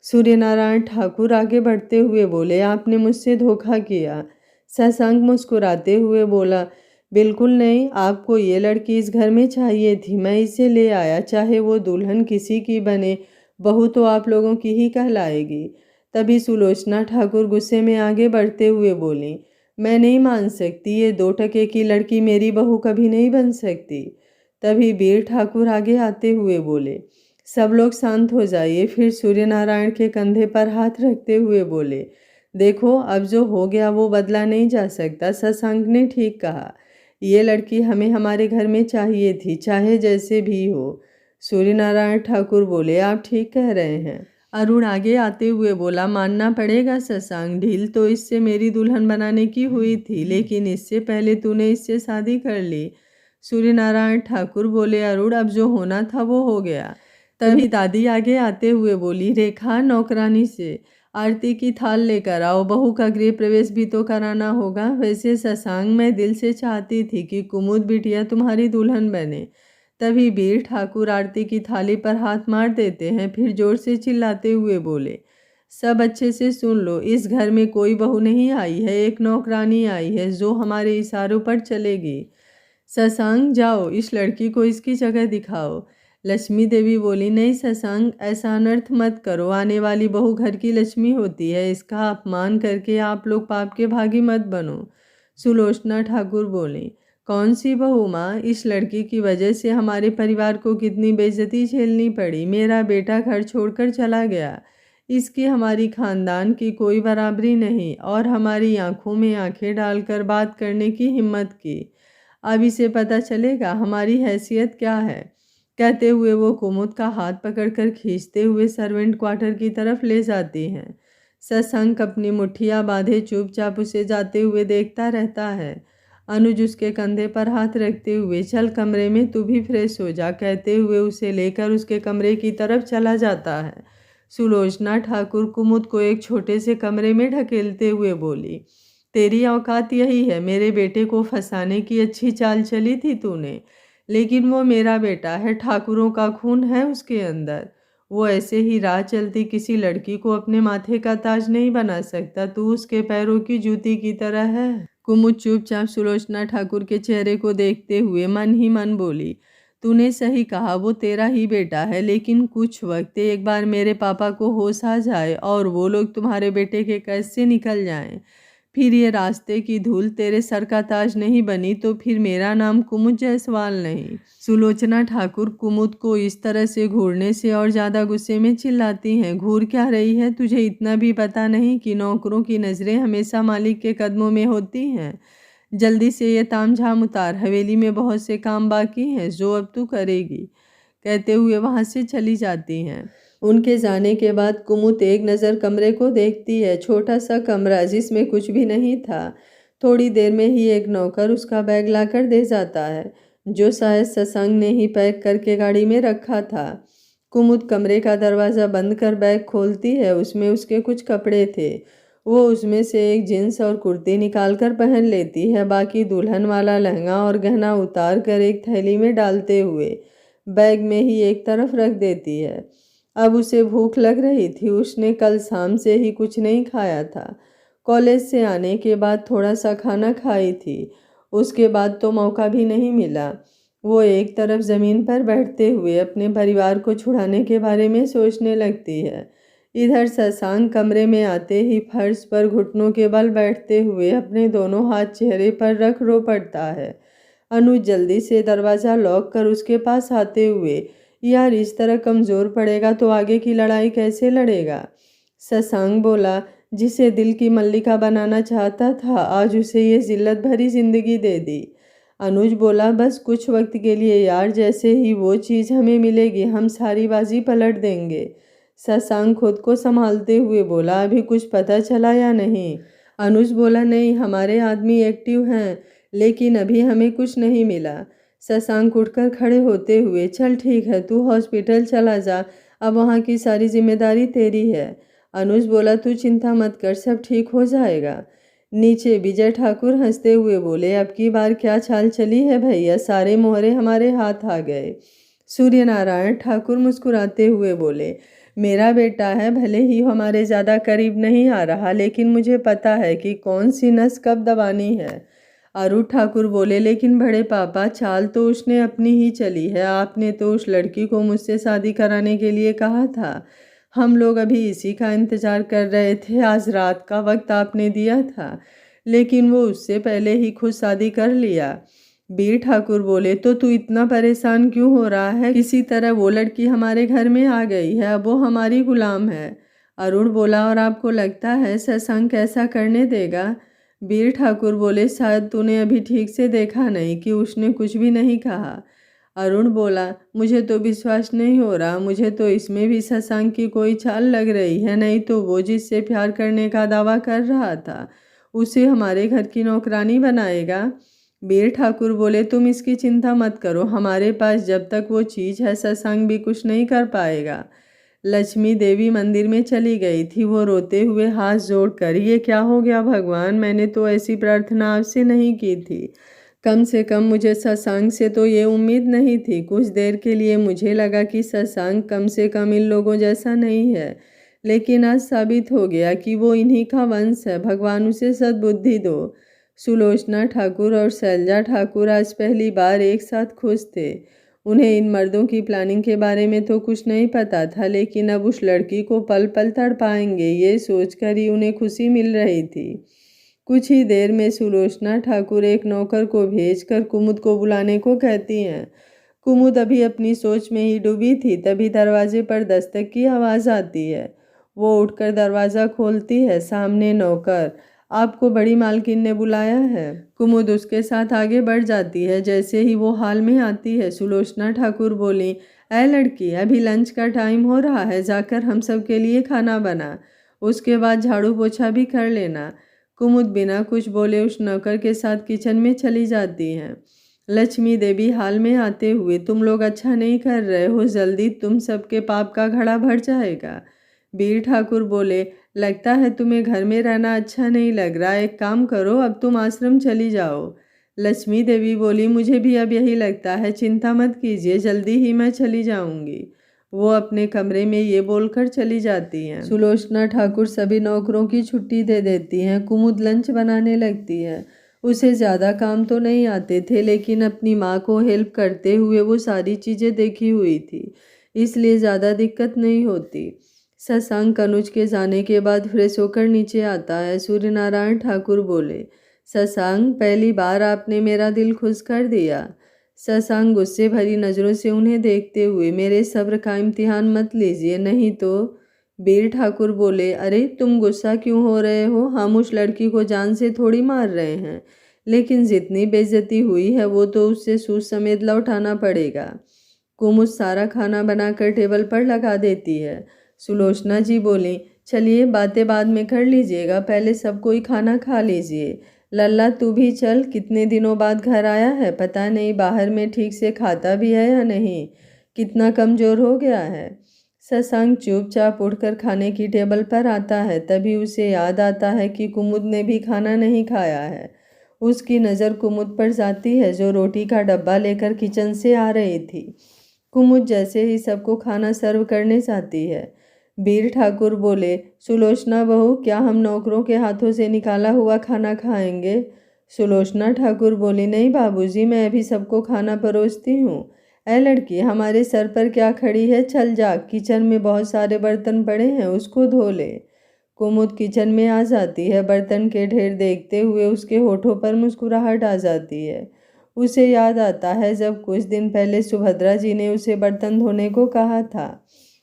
Speaker 1: सूर्यनारायण ठाकुर आगे बढ़ते हुए बोले, आपने मुझसे धोखा किया। शशांक मुस्कुराते हुए बोला, बिल्कुल नहीं, आपको ये लड़की इस घर में चाहिए थी, मैं इसे ले आया। चाहे वो दुल्हन किसी की बने, बहू तो आप लोगों की ही कहलाएगी। तभी सुलोचना ठाकुर गुस्से में आगे बढ़ते हुए बोली, मैं नहीं मान सकती, ये 2 टके की लड़की मेरी बहू कभी नहीं बन सकती। तभी वीर ठाकुर आगे आते हुए बोले, सब लोग शांत हो जाइए। फिर सूर्यनारायण के कंधे पर हाथ रखते हुए बोले, देखो, अब जो हो गया वो बदला नहीं जा सकता। शशांक ने ठीक कहा, ये लड़की हमें हमारे घर में चाहिए थी, चाहे जैसे भी हो। सूर्यनारायण ठाकुर बोले, आप ठीक कह रहे हैं। अरुण आगे आते हुए बोला, मानना पड़ेगा शशांक, ढील तो इससे मेरी दुल्हन बनाने की हुई थी, लेकिन इससे पहले तूने इससे शादी कर ली। सूर्यनारायण ठाकुर बोले, अरुण, अब जो होना था वो हो गया। तभी दादी आगे आते हुए बोली, रेखा, नौकरानी से आरती की थाल लेकर आओ, बहू का गृह प्रवेश भी तो कराना होगा। वैसे शशांक, मैं दिल से चाहती थी कि कुमुद बिटिया तुम्हारी दुल्हन बने। तभी वीर ठाकुर आरती की थाली पर हाथ मार देते हैं, फिर जोर से चिल्लाते हुए बोले, सब अच्छे से सुन लो, इस घर में कोई बहू नहीं आई है, एक नौकरानी आई है जो हमारे इशारों पर चलेगी। शशांक, जाओ, इस लड़की को इसकी जगह दिखाओ। लक्ष्मी देवी बोली, नहीं शशांक, ऐसा अनर्थ मत करो। आने वाली बहू घर की लक्ष्मी होती है, इसका अपमान करके आप लोग पाप के भागी मत बनो। सुलोचना ठाकुर बोली, कौन सी बहू माँ? इस लड़की की वजह से हमारे परिवार को कितनी बेइज्जती झेलनी पड़ी। मेरा बेटा घर छोड़कर चला गया, इसकी हमारी खानदान की कोई बराबरी नहीं, और हमारी आंखों में आंखें डालकर बात करने की हिम्मत की। अब इसे पता चलेगा हमारी हैसियत क्या है। कहते हुए वो कुमुद का हाथ पकड़कर खींचते हुए सर्वेंट क्वार्टर की तरफ ले जाती हैं। शशांक अपनी मुट्ठियाँ बांधे चुपचाप उसे जाते हुए देखता रहता है। अनुज उसके कंधे पर हाथ रखते हुए, चल कमरे में, तू भी फ्रेश हो जा, कहते हुए उसे लेकर उसके कमरे की तरफ चला जाता है। सुलोचना ठाकुर कुमुद को एक छोटे से कमरे में ढकेलते हुए बोली, तेरी औकात यही है? मेरे बेटे को फंसाने की अच्छी चाल चली थी तूने, लेकिन वो मेरा बेटा है, ठाकुरों का खून है उसके अंदर। वो ऐसे ही राह चलती किसी लड़की को अपने माथे का ताज नहीं बना सकता। तू उसके पैरों की जूती की तरह है। कुमुद चुपचाप सुलोचना ठाकुर के चेहरे को देखते हुए मन ही मन बोली, तूने सही कहा, वो तेरा ही बेटा है, लेकिन कुछ वक्त एक बार मेरे पापा को होश आ जाए और वो लोग तुम्हारे बेटे के कैद से निकल जाएं, फिर ये रास्ते की धूल तेरे सर का ताज नहीं बनी तो फिर मेरा नाम कुमुद जायसवाल नहीं। सुलोचना ठाकुर कुमुद को इस तरह से घूरने से और ज़्यादा गुस्से में चिल्लाती हैं, घूर क्या रही है? तुझे इतना भी पता नहीं कि नौकरों की नज़रें हमेशा मालिक के कदमों में होती हैं? जल्दी से ये तामझाम उतार, हवेली में बहुत से काम बाकी हैं जो अब तू करेगी, कहते हुए वहाँ से चली जाती हैं। उनके जाने के बाद कुमुद एक नज़र कमरे को देखती है। छोटा सा कमरा जिसमें कुछ भी नहीं था। थोड़ी देर में ही एक नौकर उसका बैग लाकर दे जाता है, जो शायद शशांक ने ही पैक करके गाड़ी में रखा था। कुमुद कमरे का दरवाज़ा बंद कर बैग खोलती है। उसमें उसके कुछ कपड़े थे। वो उसमें से एक जींस और कुर्ती निकाल कर पहन लेती है। बाकी दुल्हन वाला लहंगा और गहना उतार कर एक थैली में डालते हुए बैग में ही एक तरफ रख देती है। अब उसे भूख लग रही थी। उसने कल शाम से ही कुछ नहीं खाया था। कॉलेज से आने के बाद थोड़ा सा खाना खाई थी, उसके बाद तो मौका भी नहीं मिला। वो एक तरफ ज़मीन पर बैठते हुए अपने परिवार को छुड़ाने के बारे में सोचने लगती है। इधर शशांक कमरे में आते ही फर्श पर घुटनों के बल बैठते हुए अपने दोनों हाथ चेहरे पर रख रो पड़ता है। अनुज जल्दी से दरवाज़ा लॉक कर उसके पास आते हुए, यार इस तरह कमज़ोर पड़ेगा तो आगे की लड़ाई कैसे लड़ेगा? शशांक बोला, जिसे दिल की मल्लिका बनाना चाहता था आज उसे ये जिल्लत भरी जिंदगी दे दी। अनुज बोला, बस कुछ वक्त के लिए यार, जैसे ही वो चीज़ हमें मिलेगी हम सारी बाजी पलट देंगे। शशांक खुद को संभालते हुए बोला, अभी कुछ पता चला या नहीं? अनुज बोला, नहीं, हमारे आदमी एक्टिव हैं, लेकिन अभी हमें कुछ नहीं मिला। शशांक उठकर खड़े होते हुए, चल ठीक है, तू हॉस्पिटल चला जा, अब वहाँ की सारी जिम्मेदारी तेरी है। अनुज बोला, तू चिंता मत कर, सब ठीक हो जाएगा। नीचे विजय ठाकुर हंसते हुए बोले, अब की बार क्या चाल चली है भैया, सारे मोहरे हमारे हाथ आ गए। सूर्यनारायण ठाकुर मुस्कुराते हुए बोले, मेरा बेटा है, भले ही हमारे ज़्यादा करीब नहीं आ रहा, लेकिन मुझे पता है कि कौन सी नस कब दबानी है। अरुण ठाकुर बोले, लेकिन बड़े पापा, चाल तो उसने अपनी ही चली है। आपने तो उस लड़की को मुझसे शादी कराने के लिए कहा था। हम लोग अभी इसी का इंतज़ार कर रहे थे। आज रात का वक्त आपने दिया था, लेकिन वो उससे पहले ही खुद शादी कर लिया। बीर ठाकुर बोले, तो तू इतना परेशान क्यों हो रहा है? किसी तरह वो लड़की हमारे घर में आ गई है, अब वो हमारी गुलाम है। अरुण बोला, और आपको लगता है शशांक ऐसा करने देगा? बीर ठाकुर बोले, शायद तूने अभी ठीक से देखा नहीं कि उसने कुछ भी नहीं कहा। अरुण बोला, मुझे तो विश्वास नहीं हो रहा, मुझे तो इसमें भी शशांक की कोई चाल लग रही है, नहीं तो वो जिससे प्यार करने का दावा कर रहा था उसे हमारे घर की नौकरानी बनाएगा। बीर ठाकुर बोले, तुम इसकी चिंता मत करो, हमारे पास जब तक वो चीज़ है शशांक भी कुछ नहीं कर पाएगा। लक्ष्मी देवी मंदिर में चली गई थी। वो रोते हुए हाथ जोड़कर, ये क्या हो गया भगवान, मैंने तो ऐसी प्रार्थना आपसे नहीं की थी। कम से कम मुझे शशांक से तो ये उम्मीद नहीं थी। कुछ देर के लिए मुझे लगा कि शशांक कम से कम इन लोगों जैसा नहीं है, लेकिन आज साबित हो गया कि वो इन्हीं का वंश है। भगवान उसे सद्बुद्धि दो। सुलोचना ठाकुर और शैलजा ठाकुर आज पहली बार एक साथ खुश थे। उन्हें इन मर्दों की प्लानिंग के बारे में तो कुछ नहीं पता था, लेकिन अब उस लड़की को पल पल तड़पाएंगे ये सोचकर ही उन्हें खुशी मिल रही थी। कुछ ही देर में सुलोचना ठाकुर एक नौकर को भेजकर कुमुद को बुलाने को कहती हैं। कुमुद अभी अपनी सोच में ही डूबी थी, तभी दरवाजे पर दस्तक की आवाज़ आती है। वो उठकर दरवाज़ा खोलती है। सामने नौकर। आपको बड़ी मालकिन ने बुलाया है। कुमुद उसके साथ आगे बढ़ जाती है। जैसे ही वो हाल में आती है, सुलोचना ठाकुर बोली, ऐ लड़की, अभी लंच का टाइम हो रहा है, जाकर हम सब के लिए खाना बना, उसके बाद झाड़ू पोछा भी कर लेना। कुमुद बिना कुछ बोले उस नौकर के साथ किचन में चली जाती हैं। लक्ष्मी देवी हाल में आते हुए, तुम लोग अच्छा नहीं कर रहे हो, जल्दी तुम सबके पाप का घड़ा भर जाएगा। वीर ठाकुर बोले, लगता है तुम्हें घर में रहना अच्छा नहीं लग रहा, एक काम करो, अब तुम आश्रम चली जाओ। लक्ष्मी देवी बोली, मुझे भी अब यही लगता है, चिंता मत कीजिए, जल्दी ही मैं चली जाऊंगी। वो अपने कमरे में ये बोलकर चली जाती हैं। सुलोचना ठाकुर सभी नौकरों की छुट्टी दे देती हैं। कुमुद लंच बनाने लगती है। उसे ज़्यादा काम तो नहीं आते थे, लेकिन अपनी माँ को हेल्प करते हुए वो सारी चीज़ें देखी हुई थी, इसलिए ज़्यादा दिक्कत नहीं होती। शशांक अनुज के जाने के बाद फ्रेश होकर नीचे आता है। सूर्य नारायण ठाकुर बोले, शशांक, पहली बार आपने मेरा दिल खुश कर दिया। शशांक गुस्से भरी नज़रों से उन्हें देखते हुए, मेरे सब्र का इम्तिहान मत लीजिए, नहीं तो। वीर ठाकुर बोले, अरे तुम गुस्सा क्यों हो रहे हो, हम उस लड़की को जान से थोड़ी मार रहे हैं, लेकिन जितनी बेइज्जती हुई है वो तो उससे सूद समेत लौटाना पड़ेगा। कुमुद सारा खाना बनाकर टेबल पर लगा देती है। सुलोचना जी बोली, चलिए बातें बाद में कर लीजिएगा, पहले सब कोई खाना खा लीजिए। लल्ला तू भी चल, कितने दिनों बाद घर आया है, पता नहीं बाहर में ठीक से खाता भी है या नहीं, कितना कमज़ोर हो गया है। शशांक चुपचाप उठकर खाने की टेबल पर आता है। तभी उसे याद आता है कि कुमुद ने भी खाना नहीं खाया है। उसकी नज़र कुमुद पर जाती है, जो रोटी का डब्बा लेकर किचन से आ रही थी। कुमुद जैसे ही सबको खाना सर्व करने जाती है। वीर ठाकुर बोले, सुलोचना बहू, क्या हम नौकरों के हाथों से निकाला हुआ खाना खाएंगे? सुलोचना ठाकुर बोली, नहीं बाबूजी, मैं अभी सबको खाना परोसती हूँ। ऐ लड़की, हमारे सर पर क्या खड़ी है, चल जा, किचन में बहुत सारे बर्तन पड़े हैं, उसको धो ले। कुमुद किचन में आ जाती है। बर्तन के ढेर देखते हुए उसके होठों पर मुस्कुराहट आ जाती है। उसे याद आता है जब कुछ दिन पहले सुभद्रा जी ने उसे बर्तन धोने को कहा था।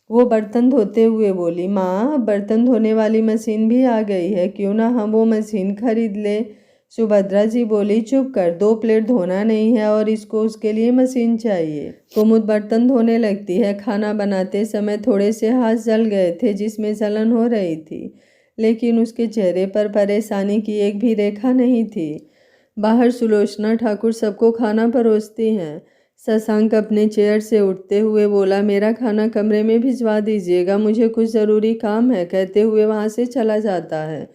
Speaker 1: वो बर्तन धोते हुए बोली, माँ, बर्तन धोने वाली मशीन भी आ गई है, क्यों ना हम वो मशीन खरीद ले। सुभद्रा जी बोली, चुप कर, 2 प्लेट धोना नहीं है और इसको उसके लिए मशीन चाहिए। कुमुद बर्तन धोने लगती है। खाना बनाते समय थोड़े से हाथ जल गए थे, जिसमें जलन हो रही थी, लेकिन उसके चेहरे पर परेशानी की एक भी रेखा नहीं थी। बाहर सुलोचना ठाकुर सबको खाना परोसती हैं। शशांक अपने चेयर से उठते हुए बोला, मेरा खाना कमरे में भिजवा दीजिएगा, मुझे कुछ ज़रूरी काम है, कहते हुए वहाँ से चला जाता है।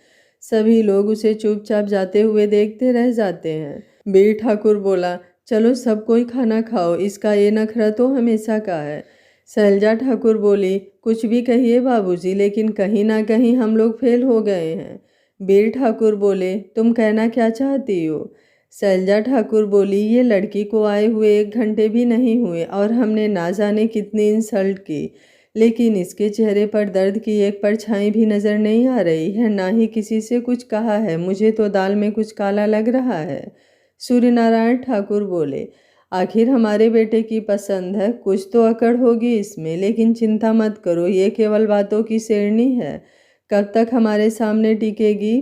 Speaker 1: सभी लोग उसे चुपचाप जाते हुए देखते रह जाते हैं। वीर ठाकुर बोला, चलो सब कोई खाना खाओ, इसका ये नखरा तो हमेशा का है। शैलजा ठाकुर बोली, कुछ भी कहिए बाबूजी, लेकिन कहीं ना कहीं हम लोग फेल हो गए हैं। वीर ठाकुर बोले, तुम कहना क्या चाहती हो? शैलजा ठाकुर बोली, ये लड़की को आए हुए 1 घंटे भी नहीं हुए और हमने ना जाने कितनी इंसल्ट की, लेकिन इसके चेहरे पर दर्द की एक परछाई भी नज़र नहीं आ रही है, ना ही किसी से कुछ कहा है। मुझे तो दाल में कुछ काला लग रहा है। सूर्यनारायण ठाकुर बोले, आखिर हमारे बेटे की पसंद है, कुछ तो अकड़ होगी इसमें, लेकिन चिंता मत करो, ये केवल बातों की शेरनी है, कब तक हमारे सामने टिकेगी?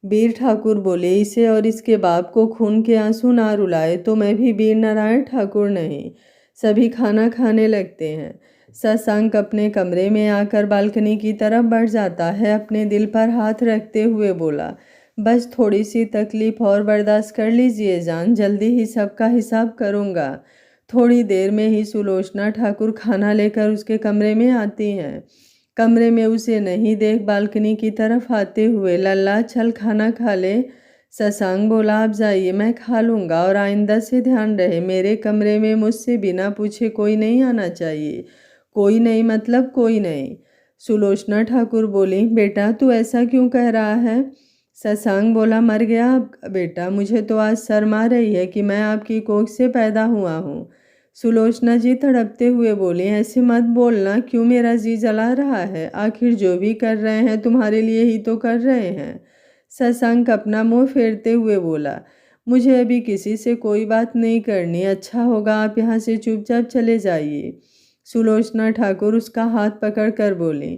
Speaker 1: वीर ठाकुर बोले, इसे और इसके बाप को खून के आंसू ना रुलाए तो मैं भी वीर नारायण ठाकुर नहीं। सभी खाना खाने लगते हैं। शशांक अपने कमरे में आकर बालकनी की तरफ बढ़ जाता है। अपने दिल पर हाथ रखते हुए बोला, बस थोड़ी सी तकलीफ और बर्दाश्त कर लीजिए जान, जल्दी ही सबका हिसाब करूँगा। थोड़ी देर में ही सुलोचना ठाकुर खाना लेकर उसके कमरे में आती हैं। कमरे में उसे नहीं देख बालकनी की तरफ आते हुए, लल्ला चल खाना खा ले। शशांक बोला, आप जाइए, मैं खा लूँगा, और आइंदा से ध्यान रहे, मेरे कमरे में मुझसे बिना पूछे कोई नहीं आना चाहिए। कोई नहीं मतलब कोई नहीं। सुलोचना ठाकुर बोली, बेटा तू ऐसा क्यों कह रहा है? शशांक बोला, मर गया बेटा, मुझे तो आज शर्म आ रही है कि मैं आपकी कोख से पैदा हुआ हूँ। सुलोचना जी तड़पते हुए बोली, ऐसे मत बोलना, क्यों मेरा जी जला रहा है? आखिर जो भी कर रहे हैं तुम्हारे लिए ही तो कर रहे हैं। शशांक अपना मुंह फेरते हुए बोला, मुझे अभी किसी से कोई बात नहीं करनी, अच्छा होगा आप यहाँ से चुपचाप चले जाइए। सुलोचना ठाकुर उसका हाथ पकड़ कर बोली,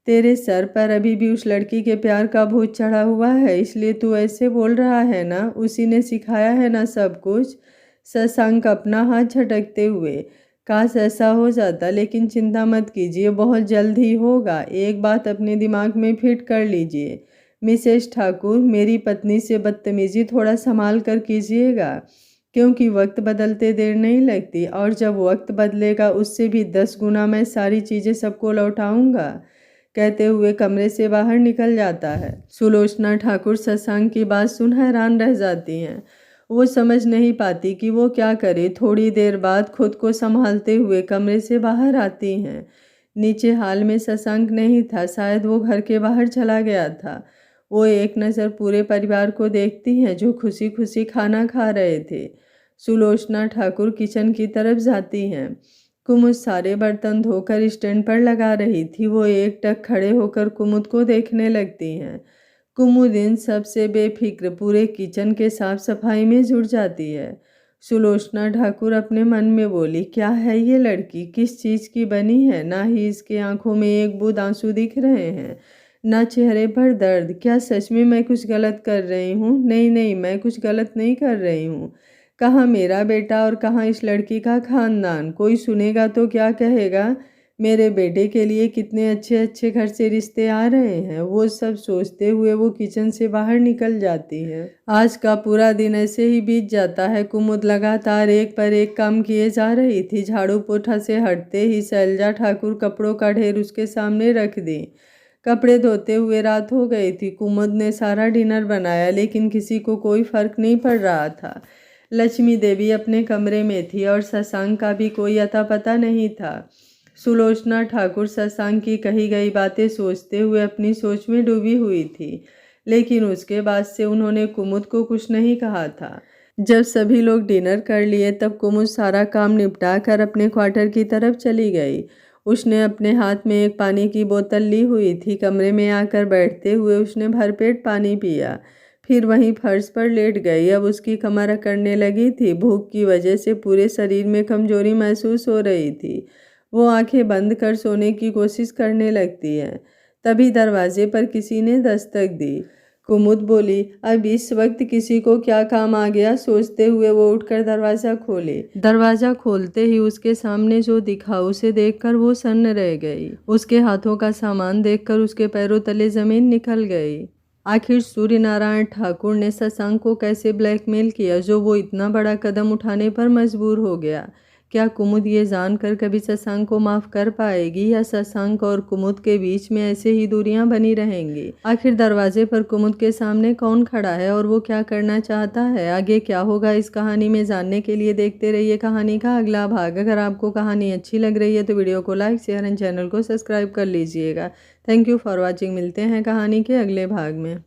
Speaker 1: तेरे सर पर अभी भी उस लड़की के प्यार का भूत चढ़ा हुआ है, इसलिए तू ऐसे बोल रहा है ना? उसी ने सिखाया है ना सब कुछ? शशांक अपना हाथ झटकते हुए, काश ऐसा हो जाता, लेकिन चिंता मत कीजिए, बहुत जल्द ही होगा। एक बात अपने दिमाग में फिट कर लीजिए, मिसेस ठाकुर, मेरी पत्नी से बदतमीजी थोड़ा संभाल कर कीजिएगा, क्योंकि वक्त बदलते देर नहीं लगती, और जब वक्त बदलेगा उससे भी 10 गुना मैं सारी चीज़ें सबको लौटाऊंगा। कहते हुए कमरे से बाहर निकल जाता है। सुलोचना ठाकुर शशांक की बात सुन हैरान रह जाती हैं। वो समझ नहीं पाती कि वो क्या करे। थोड़ी देर बाद खुद को संभालते हुए कमरे से बाहर आती हैं। नीचे हाल में शशांक नहीं था, शायद वो घर के बाहर चला गया था। वो एक नज़र पूरे परिवार को देखती हैं जो खुशी खुशी खाना खा रहे थे। सुलोचना ठाकुर किचन की तरफ जाती हैं। कुमुद सारे बर्तन धोकर स्टैंड पर लगा रही थी। वो एकटक खड़े होकर कुमुद को देखने लगती हैं। कुमुद इन सब से बेफिक्र पूरे किचन के साफ सफाई में जुट जाती है। सुलोचना ठाकुर अपने मन में बोली, क्या है ये लड़की, किस चीज़ की बनी है? ना ही इसके आंखों में एक बूंद आंसू दिख रहे हैं, ना चेहरे पर दर्द। क्या सच में मैं कुछ गलत कर रही हूँ? नहीं नहीं, मैं कुछ गलत नहीं कर रही हूँ। कहाँ मेरा बेटा और कहाँ इस लड़की का खानदान? कोई सुनेगा तो क्या कहेगा? मेरे बेटे के लिए कितने अच्छे अच्छे घर से रिश्ते आ रहे हैं। वो सब सोचते हुए वो किचन से बाहर निकल जाती है। आज का पूरा दिन ऐसे ही बीत जाता है। कुमुद लगातार एक पर एक काम किए जा रही थी। झाड़ू पोछा से हटते ही शैलजा ठाकुर कपड़ों का ढेर उसके सामने रख दी। कपड़े धोते हुए रात हो गई थी। कुमुद ने सारा डिनर बनाया, लेकिन किसी को कोई फर्क नहीं पड़ रहा था। लक्ष्मी देवी अपने कमरे में थी और शशांक का भी कोई अता पता नहीं था। सुलोचना ठाकुर शशांक की कही गई बातें सोचते हुए अपनी सोच में डूबी हुई थी, लेकिन उसके बाद से उन्होंने कुमुद को कुछ नहीं कहा था। जब सभी लोग डिनर कर लिए तब कुमुद सारा काम निपटा कर अपने क्वार्टर की तरफ चली गई। उसने अपने हाथ में एक पानी की बोतल ली हुई थी। कमरे में आकर बैठते हुए उसने भरपेट पानी पिया, फिर वहीं फर्श पर लेट गई। अब उसकी कमर अकड़ने लगी थी। भूख की वजह से पूरे शरीर में कमजोरी महसूस हो रही थी। वो आंखें बंद कर सोने की कोशिश करने लगती है। तभी दरवाजे पर किसी ने दस्तक दी। कुमुद बोली, अब इस वक्त किसी को क्या काम आ गया? सोचते हुए वो उठकर दरवाज़ा खोले। दरवाज़ा खोलते ही उसके सामने जो दिखा उसे देखकर वो सन्न रह गई। उसके हाथों का सामान देखकर उसके पैरों तले जमीन निकल गई। आखिर सूर्य नारायण ठाकुर ने शशांक को कैसे ब्लैकमेल किया जो वो इतना बड़ा कदम उठाने पर मजबूर हो गया? क्या कुमुद ये जानकर कभी शशांक को माफ कर पाएगी, या शशांक और कुमुद के बीच में ऐसे ही दूरियां बनी रहेंगी? आखिर दरवाजे पर कुमुद के सामने कौन खड़ा है और वो क्या करना चाहता है? आगे क्या होगा इस कहानी में जानने के लिए देखते रहिए कहानी का अगला भाग। अगर आपको कहानी अच्छी लग रही है तो वीडियो को लाइक, शेयर एंड चैनल को सब्सक्राइब कर लीजिएगा। Thank you for watching. मिलते हैं कहानी के अगले भाग में।